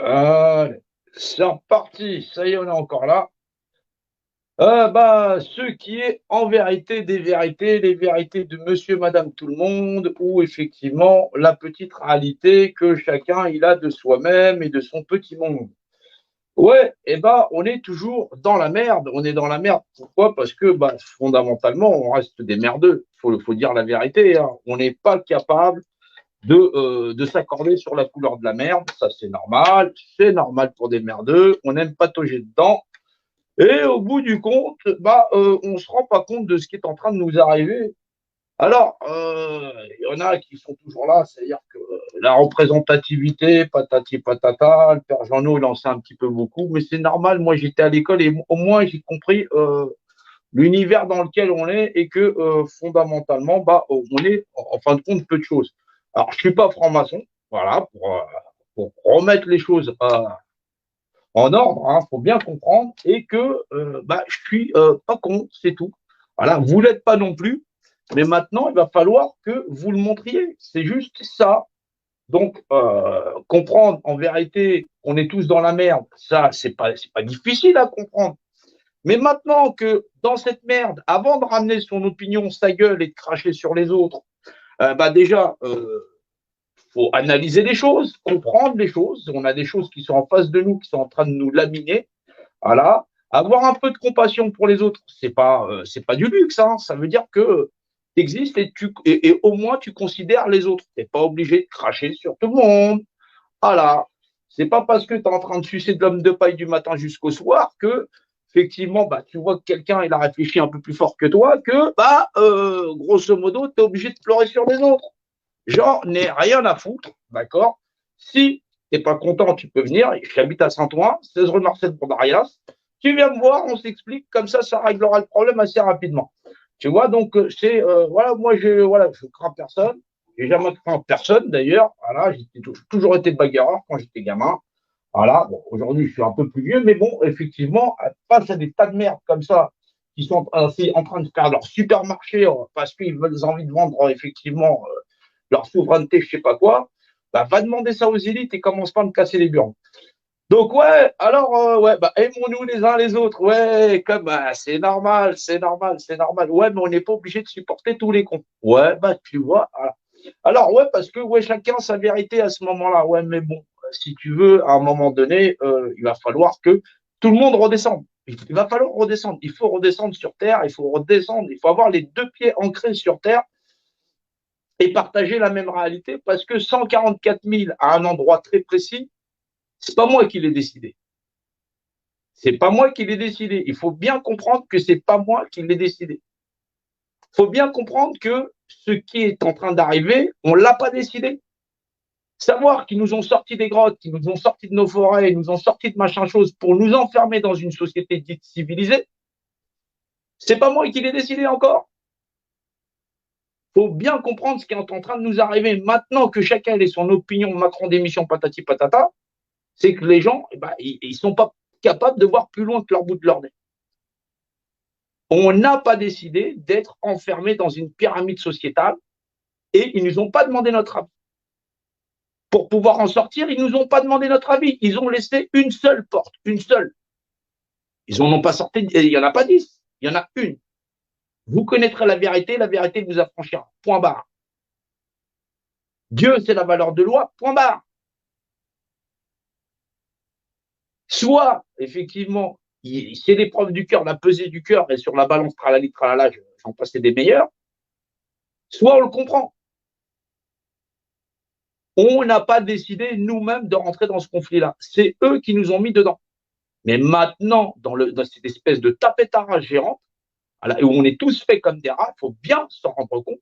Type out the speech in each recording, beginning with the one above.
Allez, c'est reparti. Ça y est, on est encore là. Ce qui est en vérité des vérités, les vérités de monsieur, madame, tout le monde, ou effectivement la petite réalité que chacun il a de soi-même et de son petit monde. Ouais, on est toujours dans la merde. On est dans la merde. Pourquoi? Parce que fondamentalement, on reste des merdeux. Faut dire la vérité, hein. On n'est pas capable de s'accorder sur la couleur de la merde. Ça, c'est normal pour des merdeux. On aime patauger dedans. Et au bout du compte, on ne se rend pas compte de ce qui est en train de nous arriver. Alors, il y en a qui sont toujours là, c'est-à-dire que la représentativité, patati patata, le père Jeannot, il en sait un petit peu beaucoup, mais c'est normal, moi j'étais à l'école et au moins j'ai compris l'univers dans lequel on est et que fondamentalement, on est en fin de compte peu de choses. Alors, je suis pas franc-maçon, voilà, pour remettre les choses en ordre, il faut bien comprendre, et que je suis pas con, c'est tout. Voilà, vous l'êtes pas non plus, mais maintenant, il va falloir que vous le montriez. C'est juste ça. Donc, comprendre en vérité qu'on est tous dans la merde, ça, c'est pas difficile à comprendre. Mais maintenant que dans cette merde, avant de ramener son opinion, sa gueule et de cracher sur les autres, déjà, faut analyser les choses, comprendre les choses. On a des choses qui sont en face de nous, qui sont en train de nous laminer. Voilà. Avoir un peu de compassion pour les autres, c'est pas du luxe, hein. Ça veut dire que tu existes et au moins tu considères les autres. Tu n'es pas obligé de cracher sur tout le monde. Voilà. C'est pas parce que tu es en train de sucer de l'homme de paille du matin jusqu'au soir que, effectivement, tu vois que quelqu'un il a réfléchi un peu plus fort que toi, que, grosso modo, tu es obligé de pleurer sur les autres. J'en ai rien à foutre, d'accord? Si t'es pas content, tu peux venir. J'habite à Saint-Ouen, 16 rue Marcel Bondarias. Tu viens me voir, on s'explique, comme ça réglera le problème assez rapidement. Tu vois, donc voilà, moi je crains personne. J'ai jamais craint personne d'ailleurs. Voilà, j'ai toujours été bagarreur quand j'étais gamin. Voilà, bon, aujourd'hui je suis un peu plus vieux, mais bon, effectivement, face à des tas de merde comme ça, qui sont en train de faire leur supermarché parce qu'ils veulent envie de vendre effectivement leur souveraineté, je sais pas quoi, va demander ça aux élites et commence pas à me casser les burnes. Donc ouais, alors ouais, aimons-nous les uns les autres, ouais, comme c'est normal, c'est normal, c'est normal. Ouais, mais on n'est pas obligé de supporter tous les cons. Ouais, tu vois. Voilà. Alors ouais, parce que ouais, chacun sa vérité à ce moment-là. Ouais, mais bon, si tu veux, à un moment donné, il va falloir que tout le monde redescende. Il va falloir redescendre. Il faut redescendre sur terre. Il faut redescendre. Il faut avoir les deux pieds ancrés sur terre et partager la même réalité parce que 144 000 à un endroit très précis, c'est pas moi qui l'ai décidé. C'est pas moi qui l'ai décidé. Il faut bien comprendre que c'est pas moi qui l'ai décidé. Il faut bien comprendre que ce qui est en train d'arriver, on l'a pas décidé. Savoir qu'ils nous ont sortis des grottes, qu'ils nous ont sortis de nos forêts, ils nous ont sortis de machin chose pour nous enfermer dans une société dite civilisée, c'est pas moi qui l'ai décidé encore. Il faut bien comprendre ce qui est en train de nous arriver maintenant que chacun ait son opinion, Macron démission, patati patata. C'est que les gens, ils sont pas capables de voir plus loin que leur bout de leur nez. On n'a pas décidé d'être enfermés dans une pyramide sociétale et ils ne nous ont pas demandé notre avis. Pour pouvoir en sortir, ils ne nous ont pas demandé notre avis. Ils ont laissé une seule porte, une seule. Ils n'en ont pas sorti, il n'y en a pas 10, il y en a une. Vous connaîtrez la vérité vous affranchira. Point barre. Dieu, c'est la valeur de loi, point barre. Soit, effectivement, c'est l'épreuve du cœur, la pesée du cœur, et sur la balance tralali tralala, j'en passais des meilleurs, soit on le comprend. On n'a pas décidé nous-mêmes de rentrer dans ce conflit-là. C'est eux qui nous ont mis dedans. Mais maintenant, dans cette espèce de tapetara gérante, où on est tous faits comme des rats, il faut bien s'en rendre compte.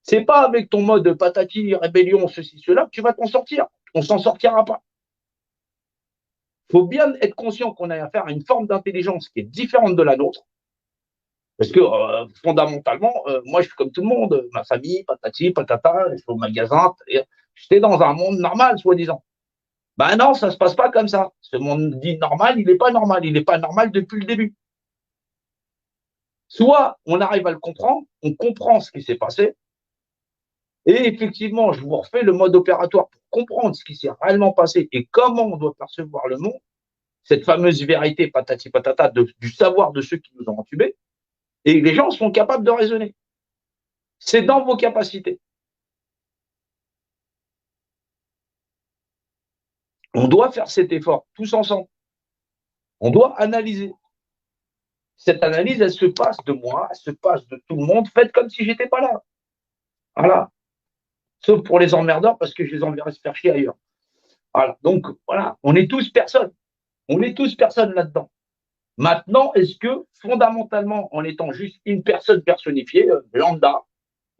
C'est pas avec ton mode patati, rébellion, ceci, cela, que tu vas t'en sortir. On s'en sortira pas. Il faut bien être conscient qu'on a affaire à une forme d'intelligence qui est différente de la nôtre. Parce que fondamentalement, moi, je suis comme tout le monde. Ma famille, patati, patata, je vais au magasin. J'étais dans un monde normal, soi-disant. Ben non, ça se passe pas comme ça. Ce monde dit normal, il n'est pas normal. Il n'est pas normal depuis le début. Soit on arrive à le comprendre, on comprend ce qui s'est passé, Et effectivement, je vous refais le mode opératoire pour comprendre ce qui s'est réellement passé et comment on doit percevoir le monde, cette fameuse vérité patati patata du savoir de ceux qui nous ont entubés. Et les gens sont capables de raisonner. C'est dans vos capacités. On doit faire cet effort, tous ensemble. On doit analyser. Cette analyse, elle se passe de moi, elle se passe de tout le monde. Faites comme si j'étais pas là. Voilà. Sauf pour les emmerdeurs, parce que je les enverrai se faire chier ailleurs. Voilà. Donc, voilà. On est tous personnes. On est tous personnes là-dedans. Maintenant, est-ce que, fondamentalement, en étant juste une personne personnifiée, lambda,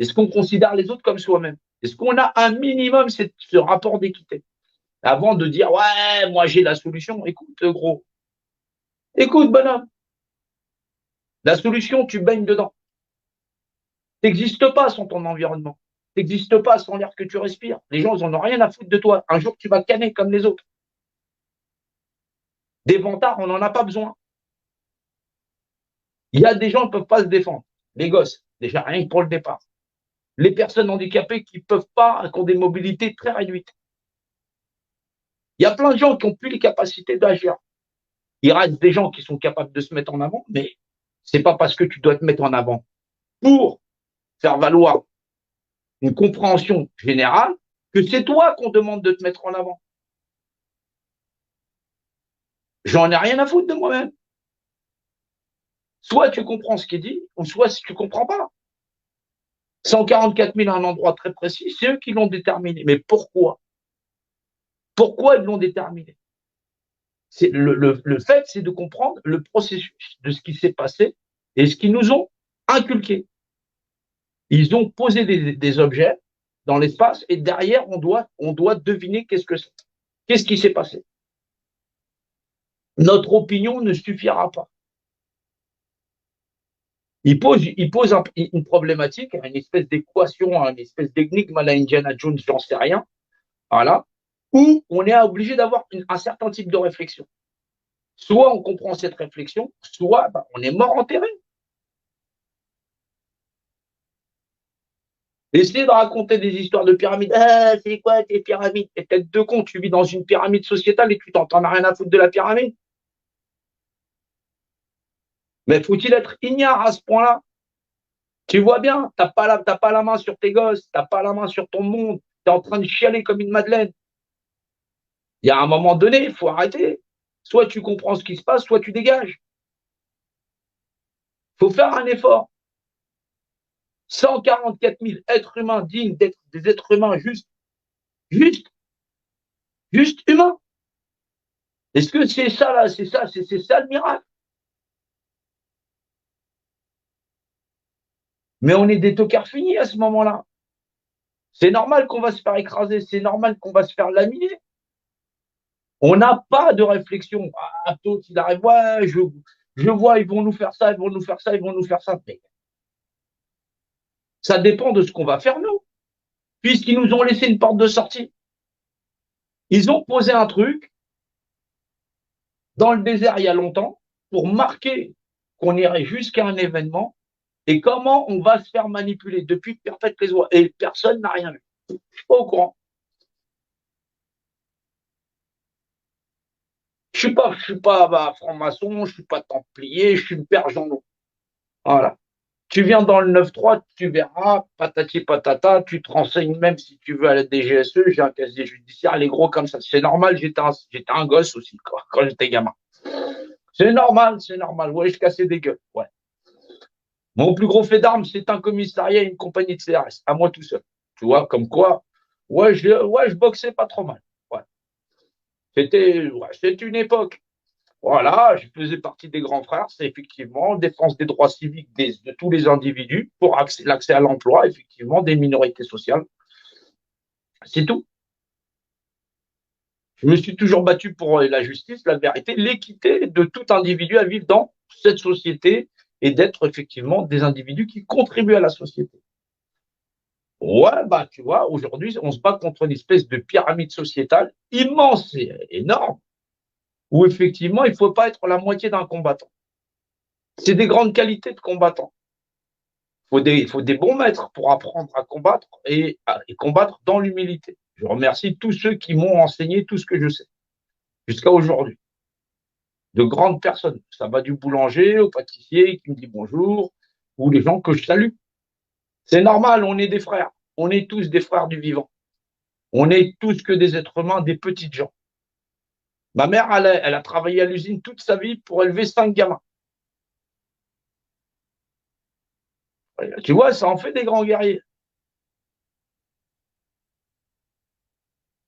est-ce qu'on considère les autres comme soi-même? Est-ce qu'on a un minimum ce rapport d'équité? Avant de dire, ouais, moi j'ai la solution. Écoute, gros. Écoute, bonhomme. La solution, tu baignes dedans. Tu n'existes pas sans ton environnement. Tu n'existes pas sans l'air que tu respires. Les gens, ils n'en ont rien à foutre de toi. Un jour, tu vas canner comme les autres. Des vantards, on n'en a pas besoin. Il y a des gens qui ne peuvent pas se défendre. Les gosses, déjà rien que pour le départ. Les personnes handicapées qui ne peuvent pas, qui ont des mobilités très réduites. Il y a plein de gens qui n'ont plus les capacités d'agir. Il reste des gens qui sont capables de se mettre en avant, mais ce n'est pas parce que tu dois te mettre en avant pour faire valoir une compréhension générale que c'est toi qu'on demande de te mettre en avant. J'en ai rien à foutre de moi-même. Soit tu comprends ce qui est dit, ou soit si tu ne comprends pas. 144 000 à un endroit très précis, c'est eux qui l'ont déterminé. Mais pourquoi? Pourquoi ils l'ont déterminé? Le fait, c'est de comprendre le processus de ce qui s'est passé et ce qu'ils nous ont inculqué. Ils ont posé des objets dans l'espace et derrière, on doit deviner qu'est-ce que c'est. Qu'est-ce qui s'est passé? Notre opinion ne suffira pas. Il pose une problématique, une espèce d'équation, une espèce d'énigme à la Indiana Jones, j'en sais rien, voilà, où on est obligé d'avoir un certain type de réflexion. Soit on comprend cette réflexion, soit on est mort enterré. Essayez de raconter des histoires de pyramides. Ah, c'est quoi tes pyramides? T'es tête de con, tu vis dans une pyramide sociétale et tu t'entends rien à foutre de la pyramide. Mais faut-il être ignare à ce point-là? Tu vois bien, t'as pas la main sur tes gosses, t'as pas la main sur ton monde, t'es en train de chialer comme une madeleine. Il y a un moment donné, il faut arrêter. Soit tu comprends ce qui se passe, soit tu dégages. Il faut faire un effort. 144 000 êtres humains dignes d'être des êtres humains juste, juste humains. Est-ce que c'est ça là, c'est ça le miracle? Mais on est des tocards finis à ce moment-là. C'est normal qu'on va se faire écraser, c'est normal qu'on va se faire laminer. On n'a pas de réflexion. Ah, tout, il arrive, ouais, je vois, ils vont nous faire ça, ils vont nous faire ça, ils vont nous faire ça. Mais ça dépend de ce qu'on va faire nous, puisqu'ils nous ont laissé une porte de sortie. Ils ont posé un truc dans le désert il y a longtemps pour marquer qu'on irait jusqu'à un événement et comment on va se faire manipuler depuis perpète les oies. Et personne n'a rien vu. Je ne suis pas au courant. Je suis pas franc-maçon, je suis pas templier, je suis une père Jean. Voilà. Tu viens dans le 9-3, tu verras, patati patata, tu te renseignes même si tu veux à la DGSE, j'ai un casier judiciaire, les gros comme ça. C'est normal, j'étais un gosse aussi, quoi, quand j'étais gamin. C'est normal. Ouais, je cassais des gueules. Ouais. Mon plus gros fait d'armes, c'est un commissariat et une compagnie de CRS, à moi tout seul. Tu vois, comme quoi, je boxais pas trop mal. Ouais. C'était une époque. Voilà, je faisais partie des grands frères, c'est effectivement défense des droits civiques de tous les individus pour l'accès à l'emploi, effectivement, des minorités sociales. C'est tout. Je me suis toujours battu pour la justice, la vérité, l'équité de tout individu à vivre dans cette société et d'être effectivement des individus qui contribuent à la société. Ouais, tu vois, aujourd'hui, on se bat contre une espèce de pyramide sociétale immense et énorme, où effectivement, il ne faut pas être la moitié d'un combattant. C'est des grandes qualités de combattant. faut des bons maîtres pour apprendre à combattre et combattre dans l'humilité. Je remercie tous ceux qui m'ont enseigné tout ce que je sais jusqu'à aujourd'hui. De grandes personnes. Ça va du boulanger au pâtissier qui me dit bonjour, ou les gens que je salue. C'est normal, on est des frères. On est tous des frères du vivant. On est tous que des êtres humains, des petites gens. Ma mère, elle a travaillé à l'usine toute sa vie pour élever 5 gamins. Tu vois, ça en fait des grands guerriers.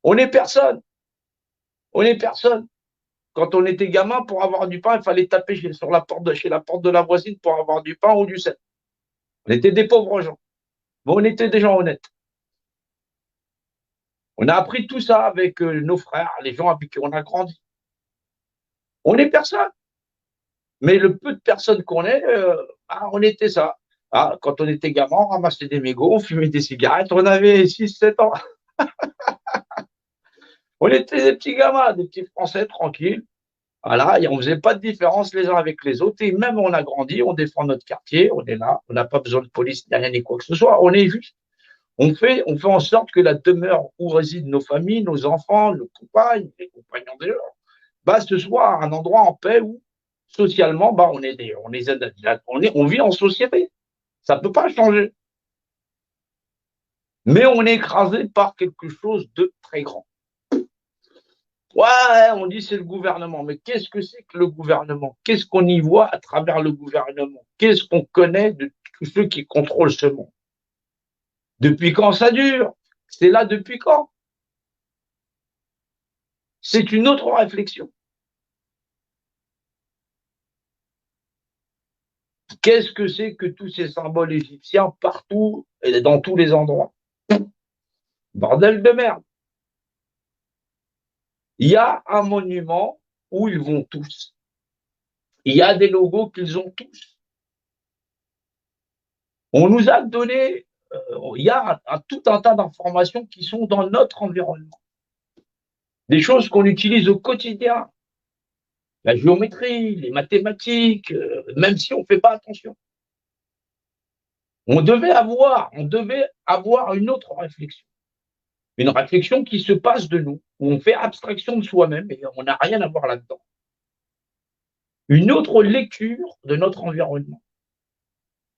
On est personne. On est personne. Quand on était gamin, pour avoir du pain, il fallait taper sur la porte chez la porte de la voisine pour avoir du pain ou du sel. On était des pauvres gens. Mais on était des gens honnêtes. On a appris tout ça avec nos frères, les gens avec qui on a grandi. On est personne. Mais le peu de personnes qu'on est, on était ça. Ah, quand on était gamin, on ramassait des mégots, on fumait des cigarettes, on avait 6, 7 ans. On était des petits gamins, des petits Français tranquilles. Voilà, et on ne faisait pas de différence les uns avec les autres. Et même on a grandi, on défend notre quartier, on est là, on n'a pas besoin de police ni rien ni quoi que ce soit. On est juste. On fait en sorte que la demeure où résident nos familles, nos enfants, nos compagnes, les compagnons des gens, bah, ce soit un endroit en paix où socialement, bah, on vit en société. Ça ne peut pas changer. Mais on est écrasé par quelque chose de très grand. Ouais, on dit c'est le gouvernement, mais qu'est-ce que c'est que le gouvernement? Qu'est-ce qu'on y voit à travers le gouvernement? Qu'est-ce qu'on connaît de tous ceux qui contrôlent ce monde? Depuis quand ça dure? C'est là depuis quand? C'est une autre réflexion. Qu'est-ce que c'est que tous ces symboles égyptiens partout et dans tous les endroits? Bordel de merde. Il y a un monument où ils vont tous. Il y a des logos qu'ils ont tous. On nous a donné, il y a tout un tas d'informations qui sont dans notre environnement. Des choses qu'on utilise au quotidien. La géométrie, les mathématiques, même si on ne fait pas attention. On devait avoir une autre réflexion. Une réflexion qui se passe de nous, où on fait abstraction de soi-même et on n'a rien à voir là-dedans. Une autre lecture de notre environnement.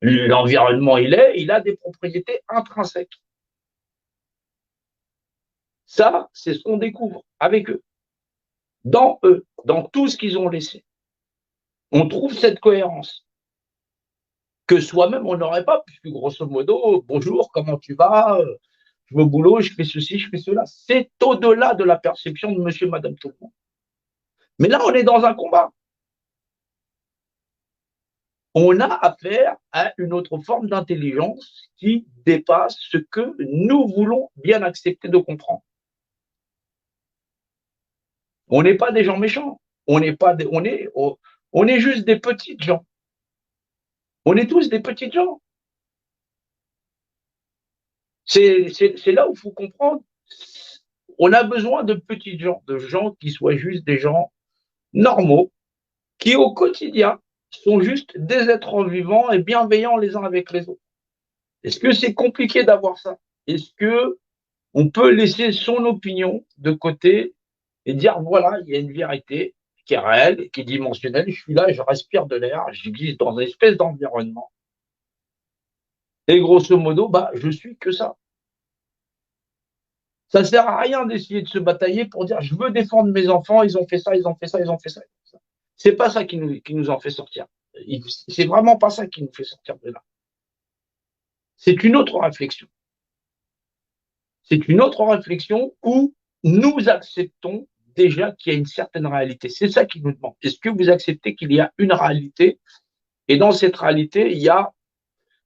L'environnement, il a des propriétés intrinsèques. Ça, c'est ce qu'on découvre avec eux, dans tout ce qu'ils ont laissé. On trouve cette cohérence que soi-même, on n'aurait pas, puisque grosso modo, bonjour, comment tu vas? Je vais au boulot, je fais ceci, je fais cela. C'est au-delà de la perception de monsieur, madame, tout le monde. Mais là, on est dans un combat. On a affaire à une autre forme d'intelligence qui dépasse ce que nous voulons bien accepter de comprendre. On n'est pas des gens méchants. On n'est pas des, on est juste des petites gens. On est tous des petites gens. C'est là où il faut comprendre. On a besoin de petites gens, de gens qui soient juste des gens normaux, qui au quotidien sont juste des êtres vivants et bienveillants les uns avec les autres. Est-ce que c'est compliqué d'avoir ça? Est-ce que on peut laisser son opinion de côté et dire voilà, il y a une vérité qui est réelle, qui est dimensionnelle, je suis là, je respire de l'air, j'existe dans une espèce d'environnement. Et grosso modo, bah, je suis que ça. Ça ne sert à rien d'essayer de se batailler pour dire je veux défendre mes enfants, ils ont fait ça, ils ont fait ça, ils ont fait ça. C'est pas ça qui nous en fait sortir. C'est vraiment pas ça qui nous fait sortir de là. C'est une autre réflexion. C'est une autre réflexion où nous acceptons déjà qu'il y a une certaine réalité. C'est ça qui nous demande. Est-ce que vous acceptez qu'il y a une réalité et dans cette réalité, il y a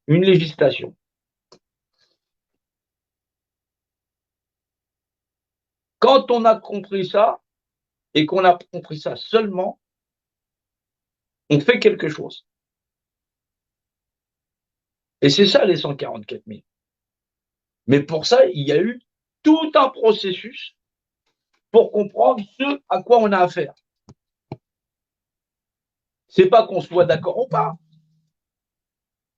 une législation? Quand on a compris ça, et qu'on a compris ça seulement, on fait quelque chose. Et c'est ça les 144 000. Mais pour ça, il y a eu tout un processus pour comprendre ce à quoi on a affaire. C'est pas qu'on soit d'accord ou pas.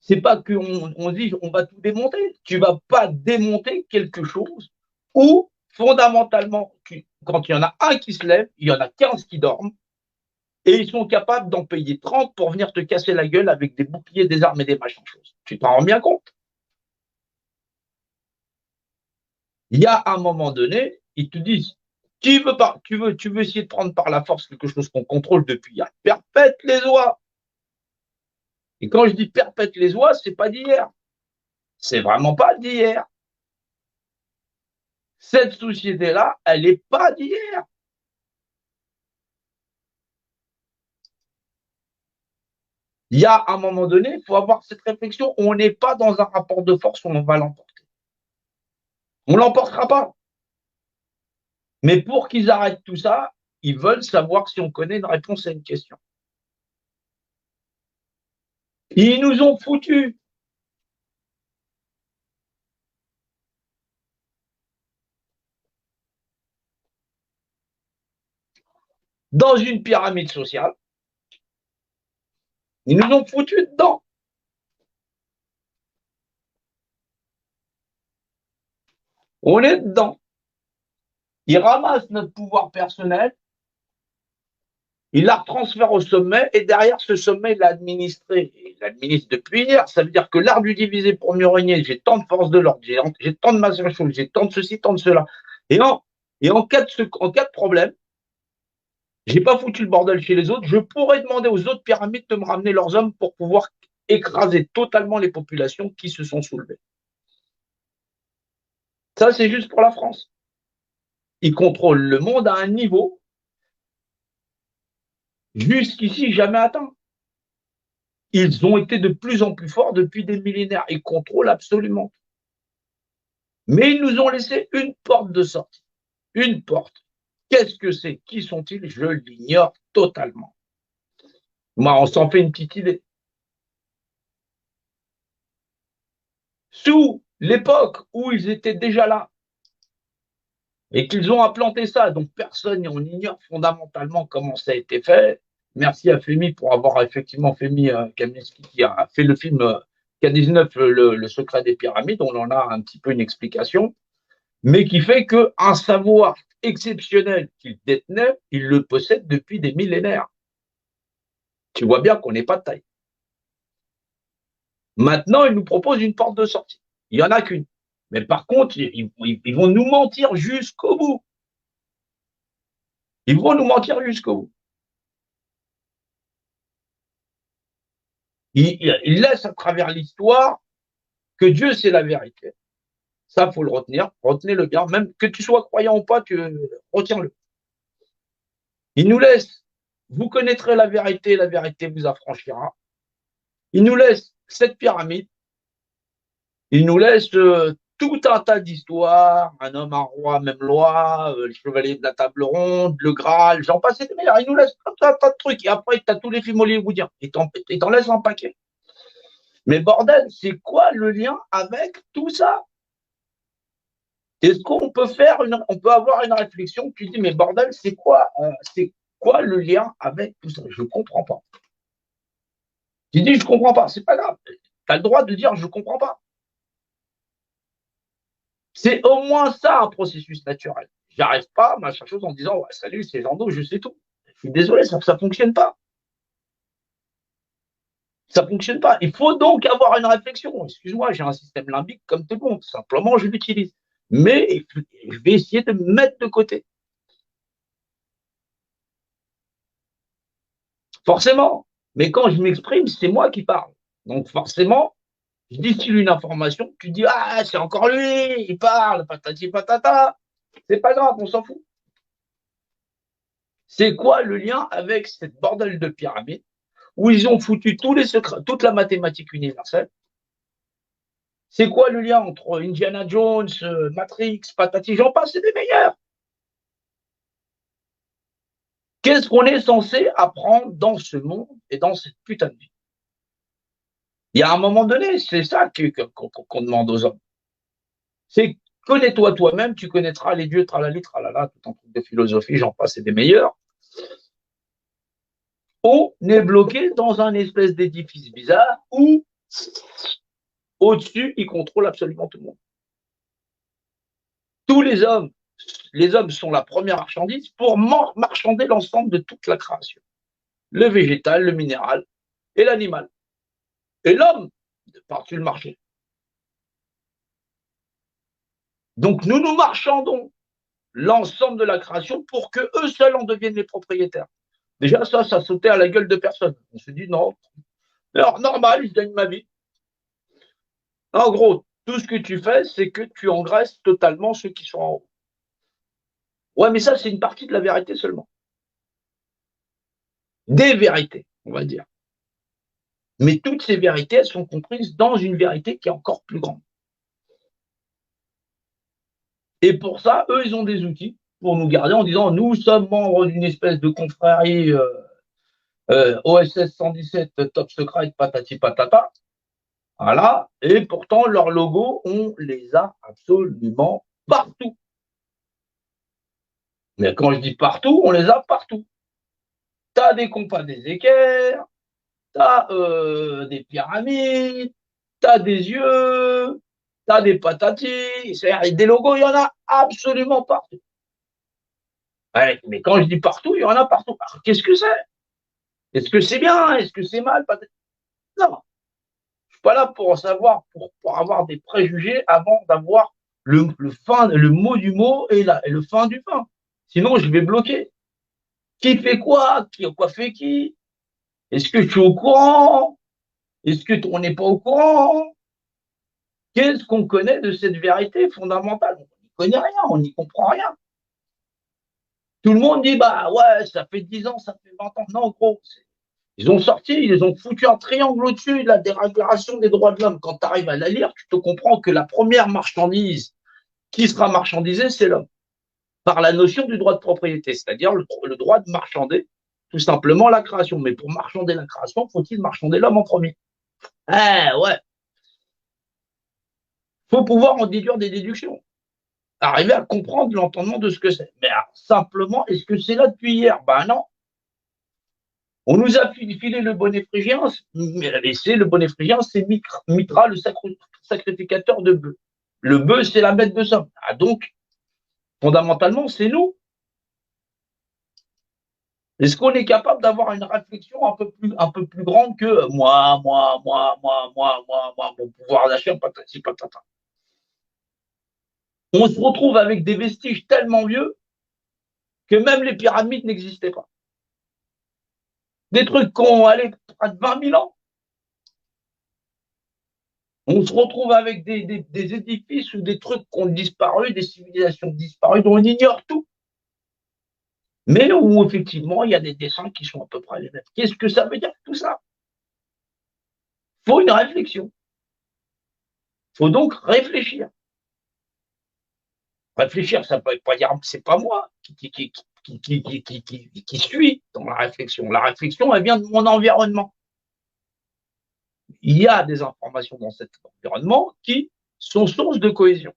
C'est pas qu'on on dit on va tout démonter. Tu vas pas démonter quelque chose où, fondamentalement, quand il y en a un qui se lève, il y en a 15 qui dorment, et ils sont capables d'en payer 30 pour venir te casser la gueule avec des boucliers, des armes et des machins choses. Tu t'en rends bien compte? Il y a un moment donné, ils te disent, tu veux pas, tu veux essayer de prendre par la force quelque chose qu'on contrôle depuis il y a perpète les oies. Et quand je dis perpète les oies, c'est pas d'hier. C'est vraiment pas d'hier. Cette société-là, elle n'est pas d'hier. Il y a un moment donné, il faut avoir cette réflexion. On n'est pas dans un rapport de force où on va l'emporter. On ne l'emportera pas. Mais pour qu'ils arrêtent tout ça, ils veulent savoir si on connaît une réponse à une question. Ils nous ont foutus dans une pyramide sociale. Ils nous ont foutus dedans. On est dedans. Ils ramassent notre pouvoir personnel, ils la transfèrent au sommet, et derrière ce sommet, il l'administré. Il l'administre depuis hier. Ça veut dire que l'art du diviser pour mieux régner, j'ai tant de force de l'ordre, j'ai tant de masse chose, j'ai tant de ceci, tant de cela. Et en cas de problème, j'ai pas foutu le bordel chez les autres, je pourrais demander aux autres pyramides de me ramener leurs hommes pour pouvoir écraser totalement les populations qui se sont soulevées. Ça, c'est juste pour la France. Ils contrôlent le monde à un niveau jusqu'ici jamais atteint. Ils ont été de plus en plus forts depuis des millénaires. Ils contrôlent absolument. Mais ils nous ont laissé une porte de sortie. Une porte. Qu'est-ce que c'est? Qui sont-ils? Je l'ignore totalement. Moi, on s'en fait une petite idée. Sous l'époque où ils étaient déjà là et qu'ils ont implanté ça, donc personne, on ignore fondamentalement comment ça a été fait. Merci à Femi pour avoir effectivement Femi Kaminski qui a fait le film K19, le secret des pyramides. On en a un petit peu une explication, mais qui fait qu'un savoir exceptionnel qu'il détenait, il le possède depuis des millénaires. Tu vois bien qu'on n'est pas de taille. Maintenant, il nous propose une porte de sortie. Il n'y en a qu'une. Mais par contre, ils vont nous mentir jusqu'au bout. Ils vont nous mentir jusqu'au bout. Ils laissent à travers l'histoire que Dieu, c'est la vérité. Ça, il faut le retenir. Retenez-le bien. Même que tu sois croyant ou pas, retiens-le. Ils nous laissent. Vous connaîtrez la vérité vous affranchira. Ils nous laissent cette pyramide. Ils nous laissent tout un tas d'histoires, un homme, un roi, même loi, les chevaliers de la table ronde, le Graal, j'en passe des meilleurs. Ils nous laissent tout un tas de trucs. Et après, tu as tous les films hollywoodiens. Ils t'en laissent un paquet. Mais bordel, c'est quoi le lien avec tout ça? Est-ce qu'on peut on peut avoir une réflexion? Tu dis, mais bordel, c'est quoi le lien avec tout ça? Je ne comprends pas. Tu dis, je ne comprends pas. C'est pas grave. Tu as le droit de dire, je ne comprends pas. C'est au moins ça un processus naturel. J'arrive pas, machin chose, en disant, ouais, salut, c'est Jando, je sais tout. Je suis désolé, ça ne fonctionne pas. Ça ne fonctionne pas. Il faut donc avoir une réflexion. Excuse-moi, j'ai un système limbique comme tout le monde. Simplement, je l'utilise. Mais je vais essayer de me mettre de côté. Forcément. Mais quand je m'exprime, c'est moi qui parle. Donc forcément, je distille une information, tu dis, ah, c'est encore lui, il parle, patati patata. C'est pas grave, on s'en fout. C'est quoi le lien avec cette bordel de pyramide où ils ont foutu tous les secrets, toute la mathématique universelle? C'est quoi le lien entre Indiana Jones, Matrix, patati, j'en passe, c'est des meilleurs. Qu'est-ce qu'on est censé apprendre dans ce monde et dans cette putain de vie? Il y a un moment donné, c'est ça qu'on demande aux hommes. C'est connais-toi toi-même, tu connaîtras les dieux, tralali, tralala, tout un truc de philosophie, j'en passe, c'est des meilleurs. On est bloqué dans un espèce d'édifice bizarre où Au-dessus, ils contrôlent absolument tout le monde. Tous les hommes sont la première marchandise pour marchander l'ensemble de toute la création. Le végétal, le minéral et l'animal. Et l'homme, par-dessus le marché. Donc nous marchandons l'ensemble de la création pour que eux seuls en deviennent les propriétaires. Déjà, ça sautait à la gueule de personne. On se dit non. Alors, normal, je gagne ma vie. En gros, tout ce que tu fais, c'est que tu engraisses totalement ceux qui sont en haut. Ouais, mais ça, c'est une partie de la vérité seulement. Des vérités, on va dire. Mais toutes ces vérités, elles sont comprises dans une vérité qui est encore plus grande. Et pour ça, eux, ils ont des outils pour nous garder en disant nous sommes membres d'une espèce de confrérie OSS 117 top secret patati patata. Voilà. Et pourtant, leurs logos, on les a absolument partout. Mais quand je dis partout, on les a partout. Tu as des compas des équerres, tu as des pyramides, tu as des yeux, tu as des patatis, c'est-à-dire des logos, il y en a absolument partout. Ouais, mais quand je dis partout, il y en a partout. Qu'est-ce que c'est? Est-ce que c'est bien? Est-ce que c'est mal? Non. Je suis pas là pour savoir, pour avoir des préjugés avant d'avoir le mot du mot et le fin du fin. Sinon, je vais bloquer. Qui fait quoi? Qui quoi fait qui? Est-ce que je suis au courant? Est-ce que on n'est pas au courant? Qu'est-ce qu'on connaît de cette vérité fondamentale? On n'y connaît rien, on n'y comprend rien. Tout le monde dit, bah ouais, ça fait 10 ans, ça fait 20 ans. Non, gros, ils ont sorti, ils ont foutu un triangle au-dessus de la déclaration des droits de l'homme. Quand tu arrives à la lire, tu te comprends que la première marchandise qui sera marchandisée, c'est l'homme. Par la notion du droit de propriété, c'est-à-dire le droit de marchander tout simplement la création. Mais pour marchander la création, faut-il marchander l'homme en premier? Ouais. Faut pouvoir en déduire des déductions. Arriver à comprendre l'entendement de ce que c'est. Mais alors, simplement, est-ce que c'est là depuis hier? Ben non. On nous a filé le bonnet phrygien, et c'est le bonnet phrygien, c'est Mitra, le sacrificateur de bœufs. Le bœuf, c'est la bête de somme. Ah, donc, fondamentalement, c'est nous. Est-ce qu'on est capable d'avoir une réflexion un peu plus grande que moi, mon pouvoir d'achat, patati patata. On se retrouve avec des vestiges tellement vieux que même les pyramides n'existaient pas. Des trucs qui ont allé à 20 000 ans. On se retrouve avec des édifices ou des trucs qui ont disparu, des civilisations disparues dont on ignore tout. Mais où effectivement, il y a des dessins qui sont à peu près les mêmes. Qu'est-ce que ça veut dire tout ça? Il faut une réflexion. Il faut donc réfléchir. Réfléchir, ça ne peut pas dire c'est pas moi qui suis dans la réflexion. La réflexion, elle vient de mon environnement. Il y a des informations dans cet environnement qui sont source de cohésion.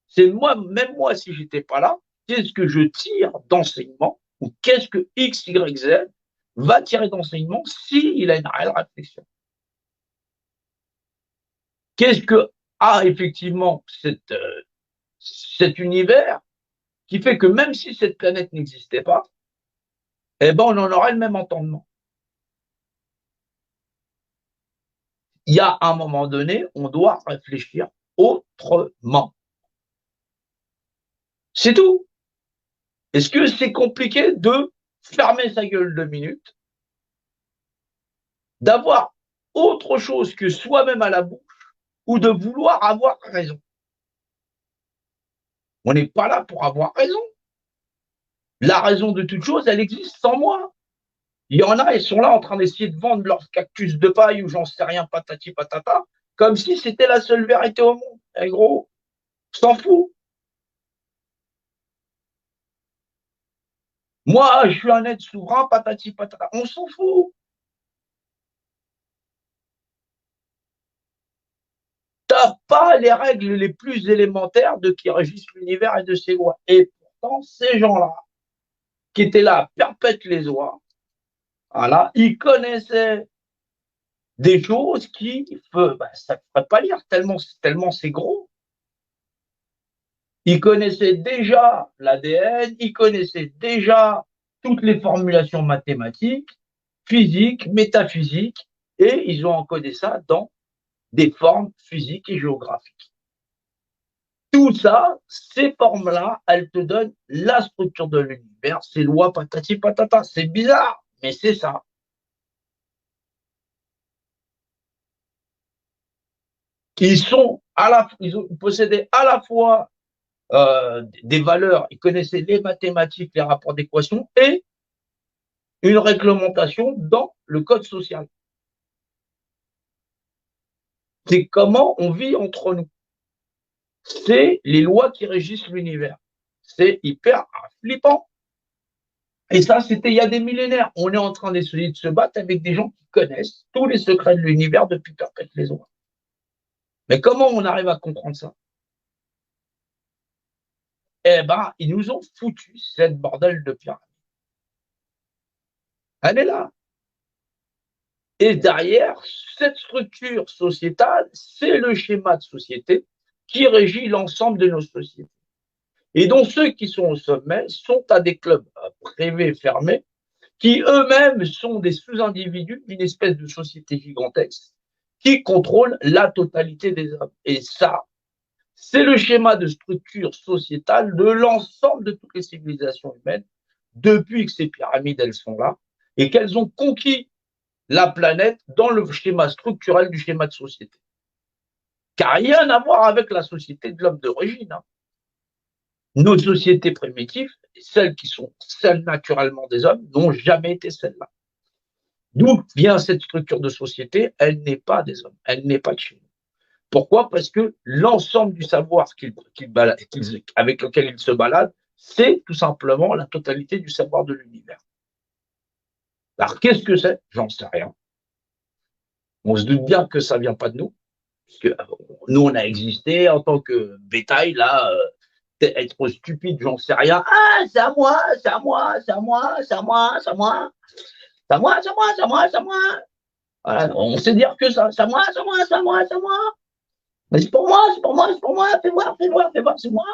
C'est moi, même moi, si je n'étais pas là, qu'est-ce que je tire d'enseignement ou qu'est-ce que X, Y, Z va tirer d'enseignement s'il a une réelle réflexion? Qu'est-ce que a effectivement cet univers qui fait que même si cette planète n'existait pas, eh ben on en aurait le même entendement. Il y a un moment donné, on doit réfléchir autrement. C'est tout. Est-ce que c'est compliqué de fermer sa gueule 2 minutes, d'avoir autre chose que soi-même à la bouche ou de vouloir avoir raison? On n'est pas là pour avoir raison. La raison de toute chose, elle existe sans moi. Il y en a, ils sont là en train d'essayer de vendre leur cactus de paille ou j'en sais rien, patati patata, comme si c'était la seule vérité au monde. Eh gros, s'en fout. Moi, je suis un être souverain, patati patata. On s'en fout. T'as pas les règles les plus élémentaires de qui régissent l'univers et de ses lois. Et pourtant, ces gens-là, qui étaient là, perpètent les oies, voilà, ils connaissaient des choses qui, ça ne ferait pas lire tellement c'est gros. Ils connaissaient déjà l'ADN, ils connaissaient déjà toutes les formulations mathématiques, physiques, métaphysiques, et ils ont encodé ça dans des formes physiques et géographiques. Tout ça, ces formes-là, elles te donnent la structure de l'univers, ces lois patati patata. C'est bizarre, mais c'est ça. Ils possédaient à la fois des valeurs, ils connaissaient les mathématiques, les rapports d'équation et une réglementation dans le code social. C'est comment on vit entre nous. C'est les lois qui régissent l'univers. C'est hyper flippant. Et ça, c'était il y a des millénaires. On est en train d'essayer de se battre avec des gens qui connaissent tous les secrets de l'univers depuis perpète les autres. Mais comment on arrive à comprendre ça? Eh ben, ils nous ont foutu cette bordel de pyramide. Elle est là. Et derrière, cette structure sociétale, c'est le schéma de société qui régit l'ensemble de nos sociétés. Et donc, ceux qui sont au sommet sont à des clubs privés fermés qui eux-mêmes sont des sous-individus d'une espèce de société gigantesque qui contrôle la totalité des hommes. Et ça, c'est le schéma de structure sociétale de l'ensemble de toutes les civilisations humaines depuis que ces pyramides, elles sont là et qu'elles ont conquis la planète dans le schéma structurel du schéma de société. Qui n'a rien à voir avec la société de l'homme d'origine. Hein. Nos sociétés primitives, celles qui sont celles naturellement des hommes, n'ont jamais été celles-là. D'où vient cette structure de société? Elle n'est pas des hommes, elle n'est pas de chez nous. Pourquoi? Parce que l'ensemble du savoir avec lequel ils se baladent, c'est tout simplement la totalité du savoir de l'univers. Alors, qu'est-ce que c'est? J'en sais rien. On se doute bien que ça ne vient pas de nous, puisque nous, on a existé en tant que bétail, là, être stupide, j'en sais rien. Ah, c'est à moi, c'est à moi, c'est à moi, c'est à moi, c'est à moi, c'est à moi, c'est à moi, c'est à moi, c'est à moi. Voilà, on sait dire que ça, c'est à moi, c'est à moi, c'est à moi, c'est à moi. Mais c'est pour moi, c'est pour moi, c'est pour moi, fais voir, fais voir, fais voir, c'est moi.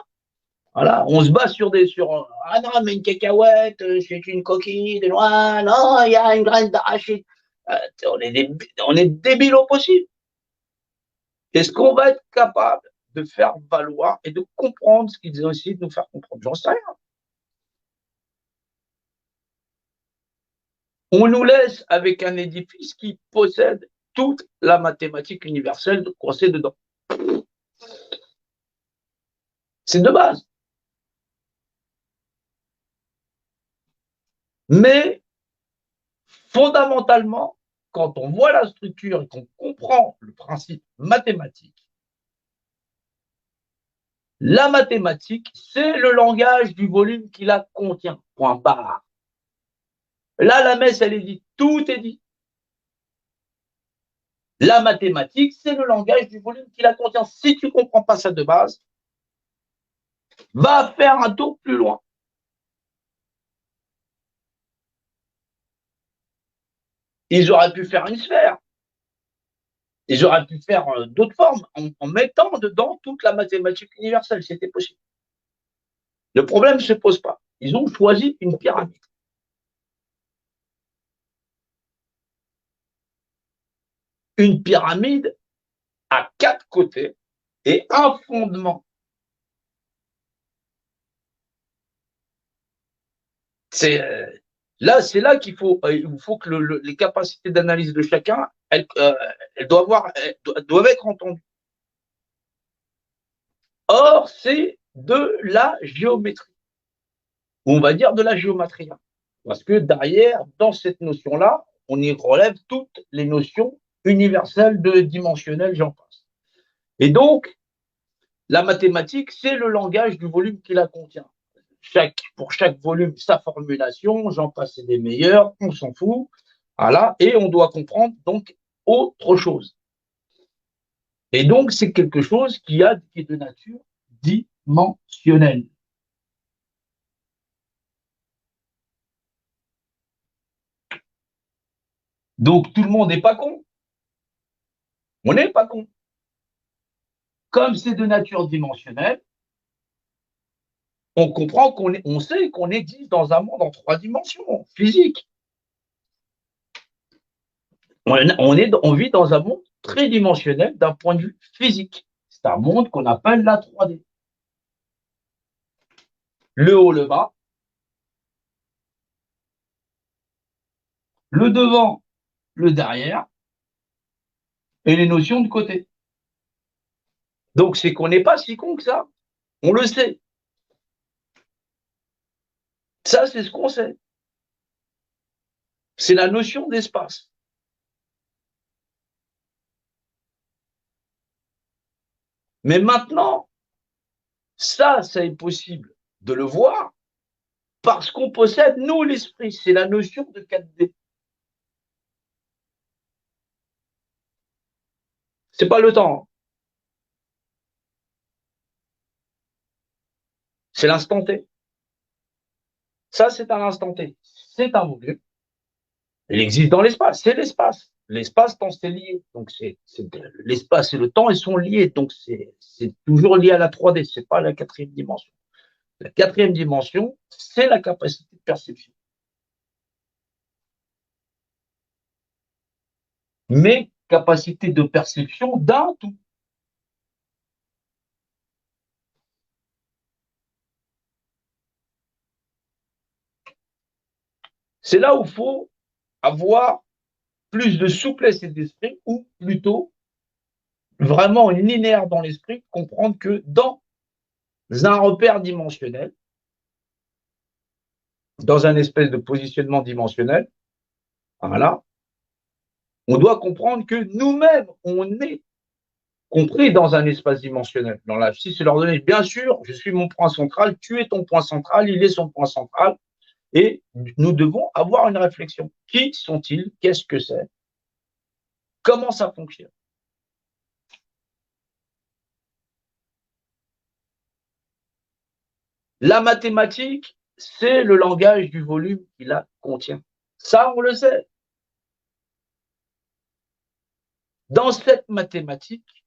Voilà, on se bat ah non, mais une cacahuète, c'est une coquille de noix, non, il y a une graine d'arachide. On est débiles au possible. Est-ce qu'on va être capable de faire valoir et de comprendre ce qu'ils ont essayé de nous faire comprendre? J'en sais rien. On nous laisse avec un édifice qui possède toute la mathématique universelle coincée dedans. C'est de base. Mais fondamentalement, quand on voit la structure et qu'on comprend le principe mathématique, la mathématique, c'est le langage du volume qui la contient. Point barre. Là, la messe, elle est dite. Tout est dit. La mathématique, c'est le langage du volume qui la contient. Si tu ne comprends pas ça de base, va faire un tour plus loin. Ils auraient pu faire une sphère. Ils auraient pu faire d'autres formes en mettant dedans toute la mathématique universelle. C'était possible. Le problème ne se pose pas. Ils ont choisi une pyramide. Une pyramide à 4 côtés et un fondement. C'est c'est là qu'il faut, il faut que les capacités d'analyse de chacun, elles doivent être entendues. Or, c'est de la géométrie, ou on va dire de la géométrie. Parce que derrière, dans cette notion-là, on y relève toutes les notions universelles de dimensionnel, j'en passe. Et donc, la mathématique, c'est le langage du volume qui la contient. Pour chaque volume, sa formulation, j'en passe des meilleurs, on s'en fout. Voilà, et on doit comprendre donc autre chose. Et donc, c'est quelque chose qui est de nature dimensionnelle. Donc, tout le monde n'est pas con. On n'est pas con. Comme c'est de nature dimensionnelle, on comprend on sait qu'on existe dans un monde en 3 dimensions, physique. On vit dans un monde tridimensionnel d'un point de vue physique. C'est un monde qu'on appelle la 3D. Le haut, le bas, le devant, le derrière et les notions de côté. Donc, c'est qu'on n'est pas si con que ça. On le sait. Ça, c'est ce qu'on sait. C'est la notion d'espace. Mais maintenant, ça est possible de le voir parce qu'on possède, nous, l'esprit. C'est la notion de 4D. C'est pas le temps. C'est l'instant T. Ça, c'est un instant T. C'est un volume. Il existe dans l'espace. C'est l'espace. L'espace, temps, c'est lié. Donc, l'espace et le temps, ils sont liés. Donc, c'est toujours lié à la 3D. C'est pas la 4e dimension. La 4e dimension, c'est la capacité de perception. Mais capacité de perception d'un tout. C'est là où il faut avoir plus de souplesse d'esprit, ou plutôt vraiment linéaire dans l'esprit, comprendre que dans un repère dimensionnel, dans un espèce de positionnement dimensionnel, voilà, on doit comprendre que nous-mêmes, on est compris dans un espace dimensionnel. Dans la psy, c'est leur donner, bien sûr, je suis mon point central, tu es ton point central, il est son point central, et nous devons avoir une réflexion. Qui sont-ils? Qu'est-ce que c'est? Comment ça fonctionne? La mathématique, c'est le langage du volume qui la contient. Ça, on le sait. Dans cette mathématique,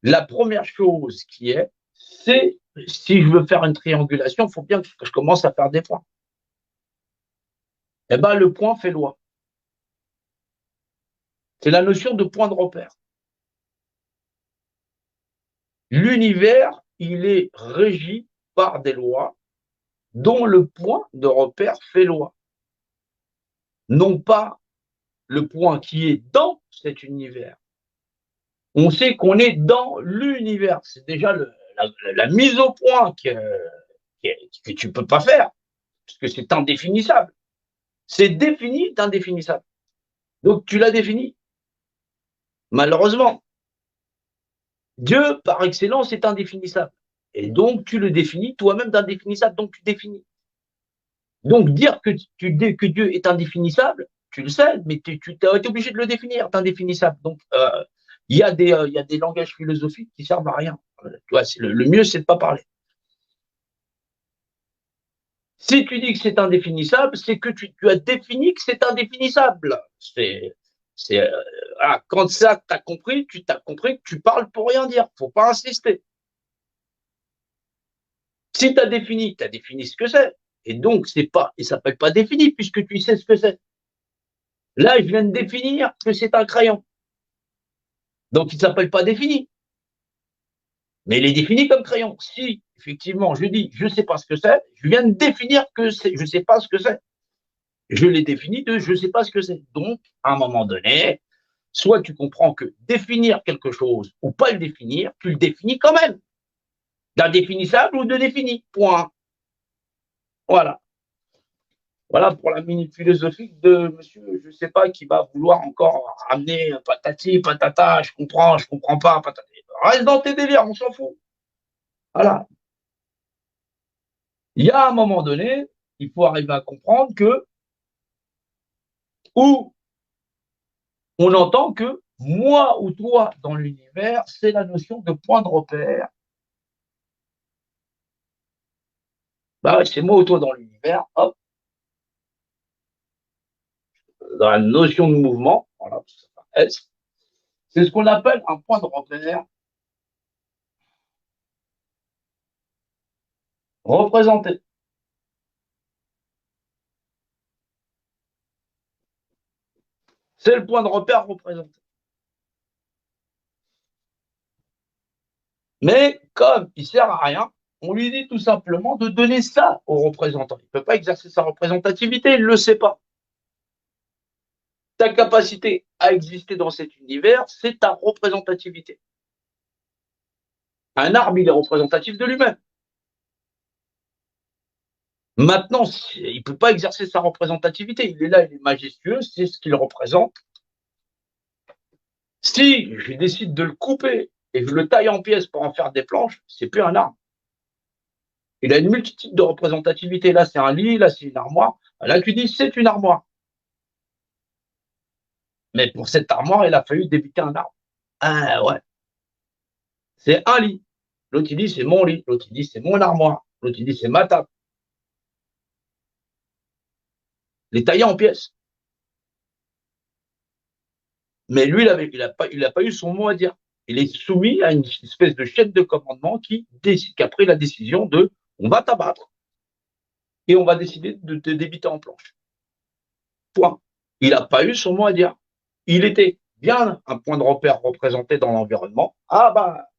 la première chose qui est, c'est, si je veux faire une triangulation, il faut bien que je commence à faire des points. Eh bien, le point fait loi. C'est la notion de point de repère. L'univers, il est régi par des lois dont le point de repère fait loi. Non pas le point qui est dans cet univers. On sait qu'on est dans l'univers. C'est déjà la mise au point que tu ne peux pas faire, parce que c'est indéfinissable. C'est défini d'indéfinissable. Donc tu l'as défini. Malheureusement, Dieu, par excellence, est indéfinissable. Et donc tu le définis toi-même d'indéfinissable, donc tu définis. Donc dire que Dieu est indéfinissable, tu le sais, mais tu as été obligé de le définir, indéfinissable. Donc il y a des langages philosophiques qui servent à rien. Tu vois, le mieux, c'est de pas parler. Si tu dis que c'est indéfinissable, c'est que tu as défini que c'est indéfinissable. Quand ça, tu as compris, tu t'as compris que tu parles pour rien dire. Faut pas insister. Si tu as défini ce que c'est. Et donc, il s'appelle pas défini puisque tu sais ce que c'est. Là, je viens de définir que c'est un crayon. Donc, il s'appelle pas défini. Mais il est défini comme crayon. Si, effectivement, je dis, je sais pas ce que c'est, je viens de définir que je sais pas ce que c'est. Je l'ai défini de je sais pas ce que c'est. Donc, à un moment donné, soit tu comprends que définir quelque chose ou pas le définir, tu le définis quand même. D'indéfinissable ou de défini. Point. Voilà. Voilà pour la minute philosophique de monsieur, je sais pas, qui va vouloir encore amener patati, patata, je comprends pas, patati. Reste dans tes délires, on s'en fout. Voilà. Il y a un moment donné, il faut arriver à comprendre que, où on entend que moi ou toi dans l'univers, c'est la notion de point de repère. Bah ouais, c'est moi ou toi dans l'univers, hop, dans la notion de mouvement, voilà, S, C'est ce qu'on appelle un point de repère représenté. C'est le point de repère représenté. Mais comme il ne sert à rien, on lui dit tout simplement de donner ça au représentant. Il ne peut pas exercer sa représentativité, il ne le sait pas. Ta capacité à exister dans cet univers, c'est ta représentativité. Un arbre, il est représentatif de lui-même. Maintenant, il ne peut pas exercer sa représentativité. Il est là, il est majestueux, c'est ce qu'il représente. Si je décide de le couper et je le taille en pièces pour en faire des planches, c'est plus un arbre. Il a une multitude de représentativité. Là, c'est un lit, là, c'est une armoire. Là, tu dis, c'est une armoire. Mais pour cette armoire, il a fallu débiter un arbre. Ah ouais. C'est un lit. L'autre, il dit, c'est mon lit. L'autre, il dit, c'est mon armoire. L'autre, il dit, c'est ma table. Les tailler en pièces. Mais lui, il n'a pas eu son mot à dire. Il est soumis à une espèce de chaîne de commandement qui a pris la décision de on va t'abattre et on va décider de te débiter en planche. Point. Il n'a pas eu son mot à dire. Il était bien un point de repère représenté dans l'environnement. Ah bah,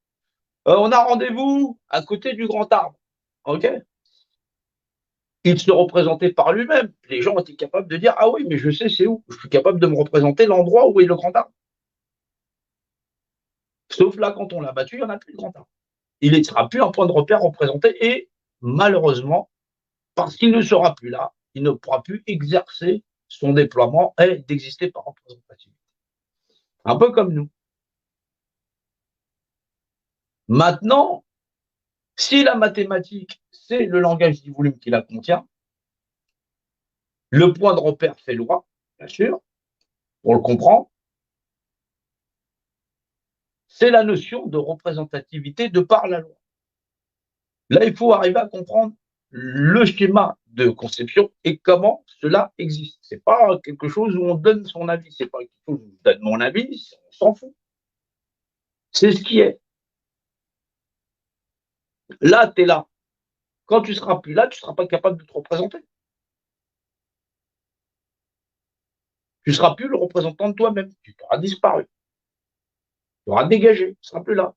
on a rendez-vous à côté du grand arbre. OK. Il se représentait par lui-même. Les gens étaient capables de dire ah oui, mais je sais c'est où. Je suis capable de me représenter l'endroit où est le grand arbre. Sauf là, quand on l'a battu, il n'y en a plus de grand arbre. Il ne sera plus un point de repère représenté et malheureusement, parce qu'il ne sera plus là, il ne pourra plus exercer son déploiement et d'exister par représentation. Un peu comme nous. Maintenant, si la mathématique, c'est le langage du volume qui la contient, le point de repère fait loi, bien sûr, on le comprend, c'est la notion de représentativité de par la loi. Là, il faut arriver à comprendre le schéma de conception et comment cela existe. Ce n'est pas quelque chose où on donne son avis, c'est pas quelque chose où je donne mon avis, on s'en fout. C'est ce qui est. Là, tu es là. Quand tu seras plus là, tu ne seras pas capable de te représenter. Tu ne seras plus le représentant de toi-même. Tu auras disparu. Tu auras dégagé. Tu ne seras plus là.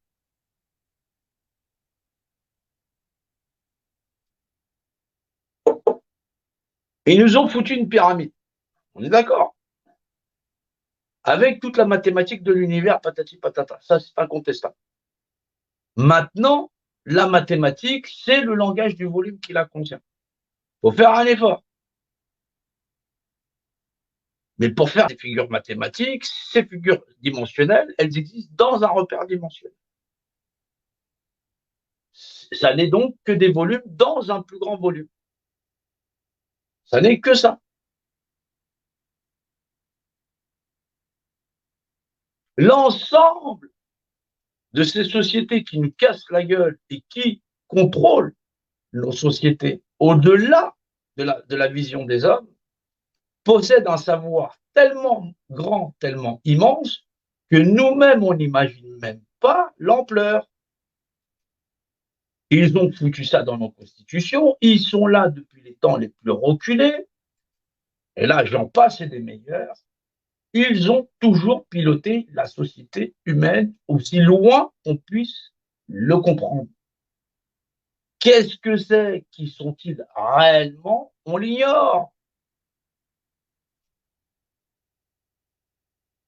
Et ils nous ont foutu une pyramide. On est d'accord. Avec toute la mathématique de l'univers, patati patata. Ça, c'est incontestable. Maintenant, la mathématique, c'est le langage du volume qui la contient. Il faut faire un effort. Mais pour faire des figures mathématiques, ces figures dimensionnelles, elles existent dans un repère dimensionnel. Ça n'est donc que des volumes dans un plus grand volume. Ça n'est que ça. L'ensemble de ces sociétés qui nous cassent la gueule et qui contrôlent nos sociétés au-delà de la vision des hommes possèdent un savoir tellement grand, tellement immense que nous-mêmes, on n'imagine même pas l'ampleur. Ils ont foutu ça dans nos constitutions, ils sont là depuis les temps les plus reculés, et là j'en passe et des meilleurs. Ils ont toujours piloté la société humaine aussi loin qu'on puisse le comprendre. Qu'est-ce que c'est? Qui sont-ils réellement? On l'ignore.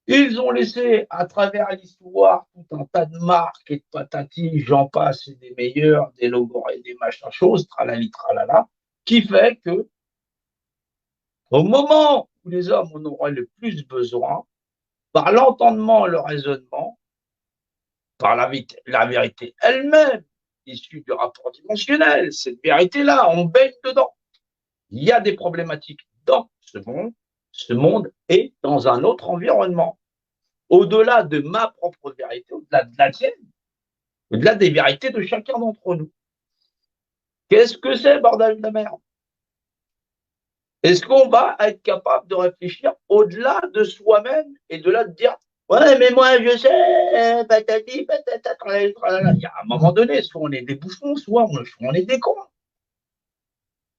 Ils ont laissé à travers l'histoire tout un tas de marques et de patatis, j'en passe et des meilleurs, des logos et des machins choses, tralali tralala, qui fait que au moment où les hommes en auraient le plus besoin, par l'entendement, le raisonnement, par la vérité elle-même, issue du rapport dimensionnel, cette vérité-là, on baigne dedans. Il y a des problématiques dans ce monde est dans un autre environnement. Au-delà de ma propre vérité, au-delà de la tienne, au-delà des vérités de chacun d'entre nous. Qu'est-ce que c'est, bordel de merde? Est-ce qu'on va être capable de réfléchir au-delà de soi-même et de là de dire Ouais, mais moi, je sais, patati, patata, tralala, tralala. Il y a un moment donné, soit on est des bouffons, soit on est des cons.